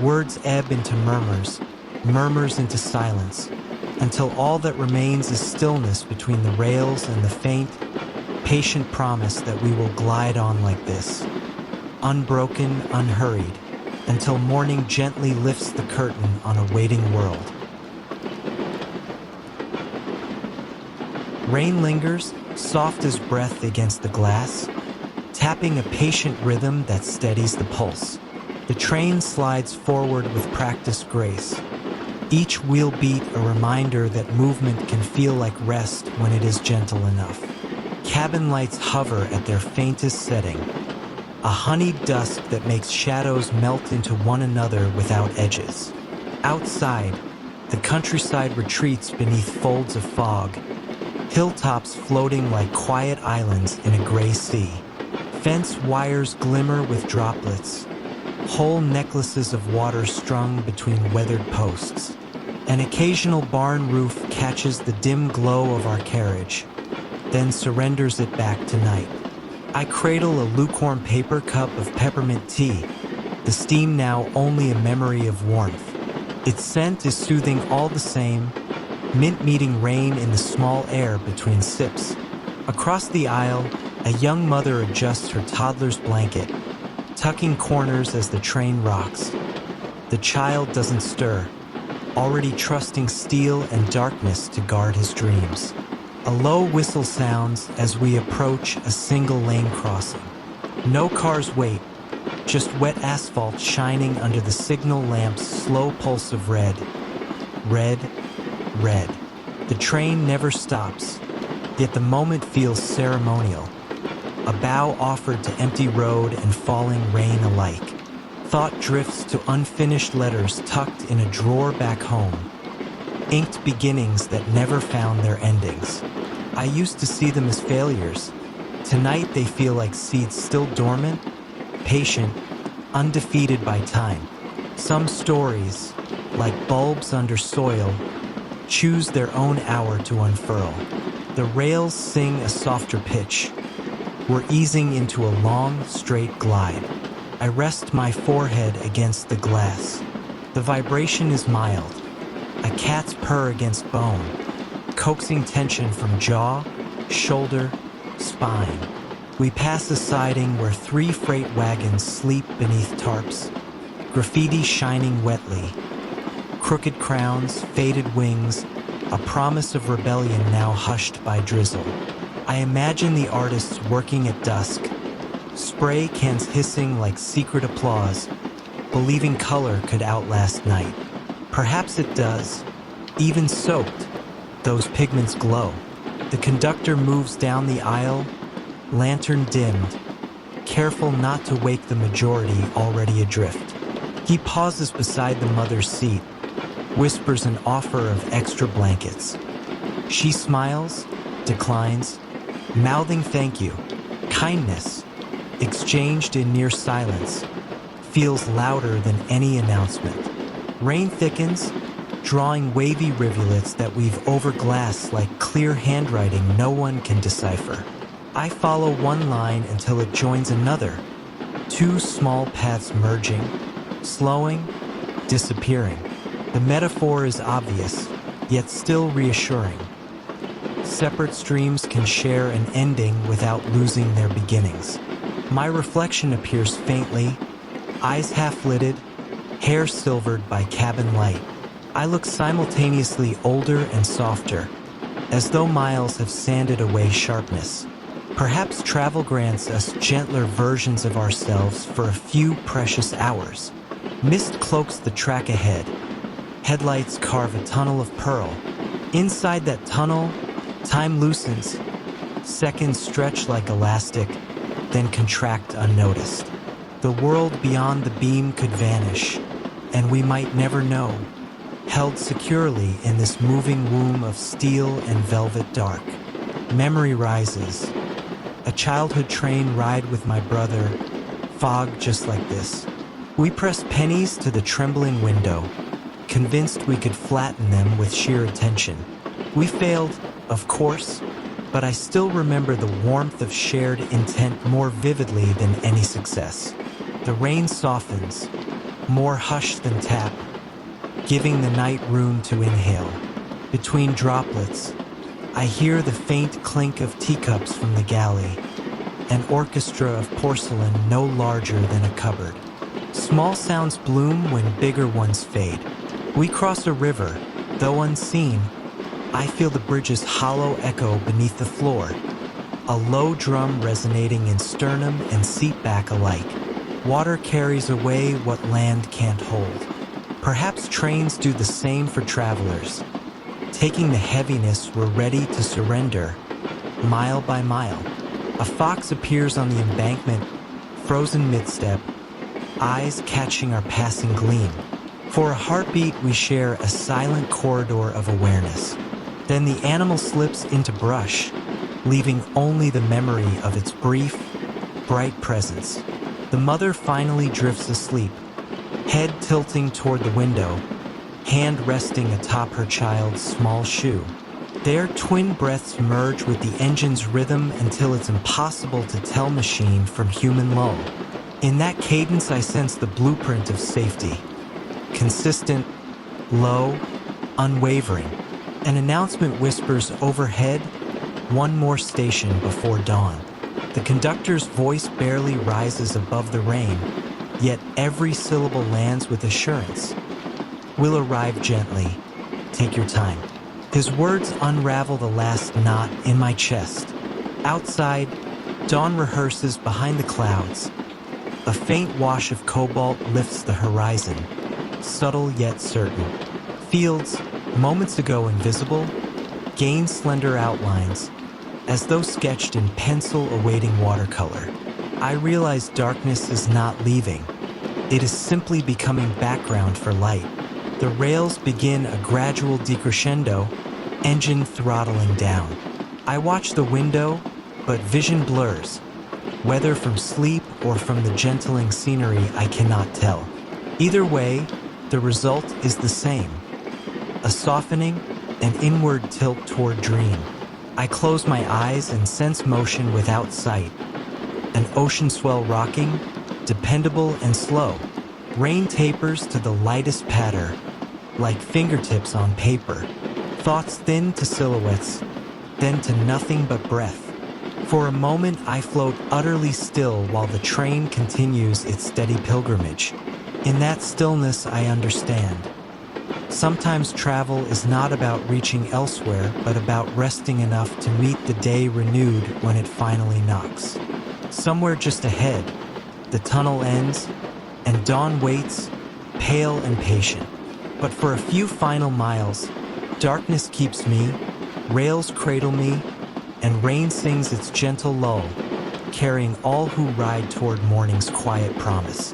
[SPEAKER 1] Words ebb into murmurs, murmurs into silence, until all that remains is stillness between the rails and the faint, patient promise that we will glide on like this, unbroken, unhurried, until morning gently lifts the curtain on a waiting world. Rain lingers, soft as breath against the glass, tapping a patient rhythm that steadies the pulse. The train slides forward with practiced grace, each wheel beat a reminder that movement can feel like rest when it is gentle enough. Cabin lights hover at their faintest setting, a honeyed dusk that makes shadows melt into one another without edges. Outside, the countryside retreats beneath folds of fog, hilltops floating like quiet islands in a gray sea. Fence wires glimmer with droplets, whole necklaces of water strung between weathered posts. An occasional barn roof catches the dim glow of our carriage, then surrenders it back to night. I cradle a lukewarm paper cup of peppermint tea, the steam now only a memory of warmth. Its scent is soothing all the same, mint meeting rain in the small air between sips. Across the aisle, a young mother adjusts her toddler's blanket, tucking corners as the train rocks. The child doesn't stir, already trusting steel and darkness to guard his dreams. A low whistle sounds as we approach a single-lane crossing. No cars wait, just wet asphalt shining under the signal lamp's slow pulse of red. Red, red. The train never stops, yet the moment feels ceremonial. A bow offered to empty road and falling rain alike. Thought drifts to unfinished letters tucked in a drawer back home. Inked beginnings that never found their endings. I used to see them as failures. Tonight they feel like seeds still dormant, patient, undefeated by time. Some stories, like bulbs under soil, choose their own hour to unfurl. The rails sing a softer pitch. We're easing into a long, straight glide. I rest my forehead against the glass. The vibration is mild. A cat's purr against bone, coaxing tension from jaw, shoulder, spine. We pass a siding where 3 freight wagons sleep beneath tarps, graffiti shining wetly. Crooked crowns, faded wings, a promise of rebellion now hushed by drizzle. I imagine the artists working at dusk, spray cans hissing like secret applause, believing color could outlast night. Perhaps it does. Even soaked, those pigments glow. The conductor moves down the aisle, lantern dimmed, careful not to wake the majority already adrift. He pauses beside the mother's seat, whispers an offer of extra blankets. She smiles, declines, mouthing thank you. Kindness, exchanged in near silence, feels louder than any announcement. Rain thickens, drawing wavy rivulets that weave over glass like clear handwriting no one can decipher. I follow one line until it joins another, 2 small paths merging, slowing, disappearing. The metaphor is obvious, yet still reassuring. Separate streams can share an ending without losing their beginnings. My reflection appears faintly, eyes half-lidded, hair silvered by cabin light. I look simultaneously older and softer, as though miles have sanded away sharpness. Perhaps travel grants us gentler versions of ourselves for a few precious hours. Mist cloaks the track ahead. Headlights carve a tunnel of pearl. Inside that tunnel, time loosens. Seconds stretch like elastic, then contract unnoticed. The world beyond the beam could vanish, and we might never know. Held securely in this moving womb of steel and velvet dark. Memory rises. A childhood train ride with my brother, fog just like this. We pressed pennies to the trembling window, convinced we could flatten them with sheer attention. We failed, of course, but I still remember the warmth of shared intent more vividly than any success. The rain softens, more hushed than tap, giving the night room to inhale. Between droplets, I hear the faint clink of teacups from the galley, an orchestra of porcelain no larger than a cupboard. Small sounds bloom when bigger ones fade. We cross a river, though unseen. I feel the bridge's hollow echo beneath the floor, a low drum resonating in sternum and seatback alike. Water carries away what land can't hold. Perhaps trains do the same for travelers, taking the heaviness we're ready to surrender, mile by mile. A fox appears on the embankment, frozen mid-step, eyes catching our passing gleam. For a heartbeat, we share a silent corridor of awareness. Then the animal slips into brush, leaving only the memory of its brief, bright presence. The mother finally drifts asleep, head tilting toward the window, hand resting atop her child's small shoe. Their twin breaths merge with the engine's rhythm until it's impossible to tell machine from human lull. In that cadence, I sense the blueprint of safety. Consistent, low, unwavering. An announcement whispers overhead, one more station before dawn. The conductor's voice barely rises above the rain, yet every syllable lands with assurance. We'll arrive gently. Take your time. His words unravel the last knot in my chest. Outside, dawn rehearses behind the clouds. A faint wash of cobalt lifts the horizon, subtle yet certain. Fields, moments ago invisible, gain slender outlines, as though sketched in pencil awaiting watercolor. I realize darkness is not leaving. It is simply becoming background for light. The rails begin a gradual decrescendo, engine throttling down. I watch the window, but vision blurs. Whether from sleep or from the gentling scenery, I cannot tell. Either way, the result is the same. A softening, an inward tilt toward dream. I close my eyes and sense motion without sight. An ocean swell rocking, dependable and slow. Rain tapers to the lightest patter, like fingertips on paper. Thoughts thin to silhouettes, then to nothing but breath. For a moment, I float utterly still while the train continues its steady pilgrimage. In that stillness, I understand. Sometimes travel is not about reaching elsewhere, but about resting enough to meet the day renewed when it finally knocks. Somewhere just ahead, the tunnel ends, and dawn waits, pale and patient. But for a few final miles, darkness keeps me, rails cradle me, and rain sings its gentle lull, carrying all who ride toward morning's quiet promise.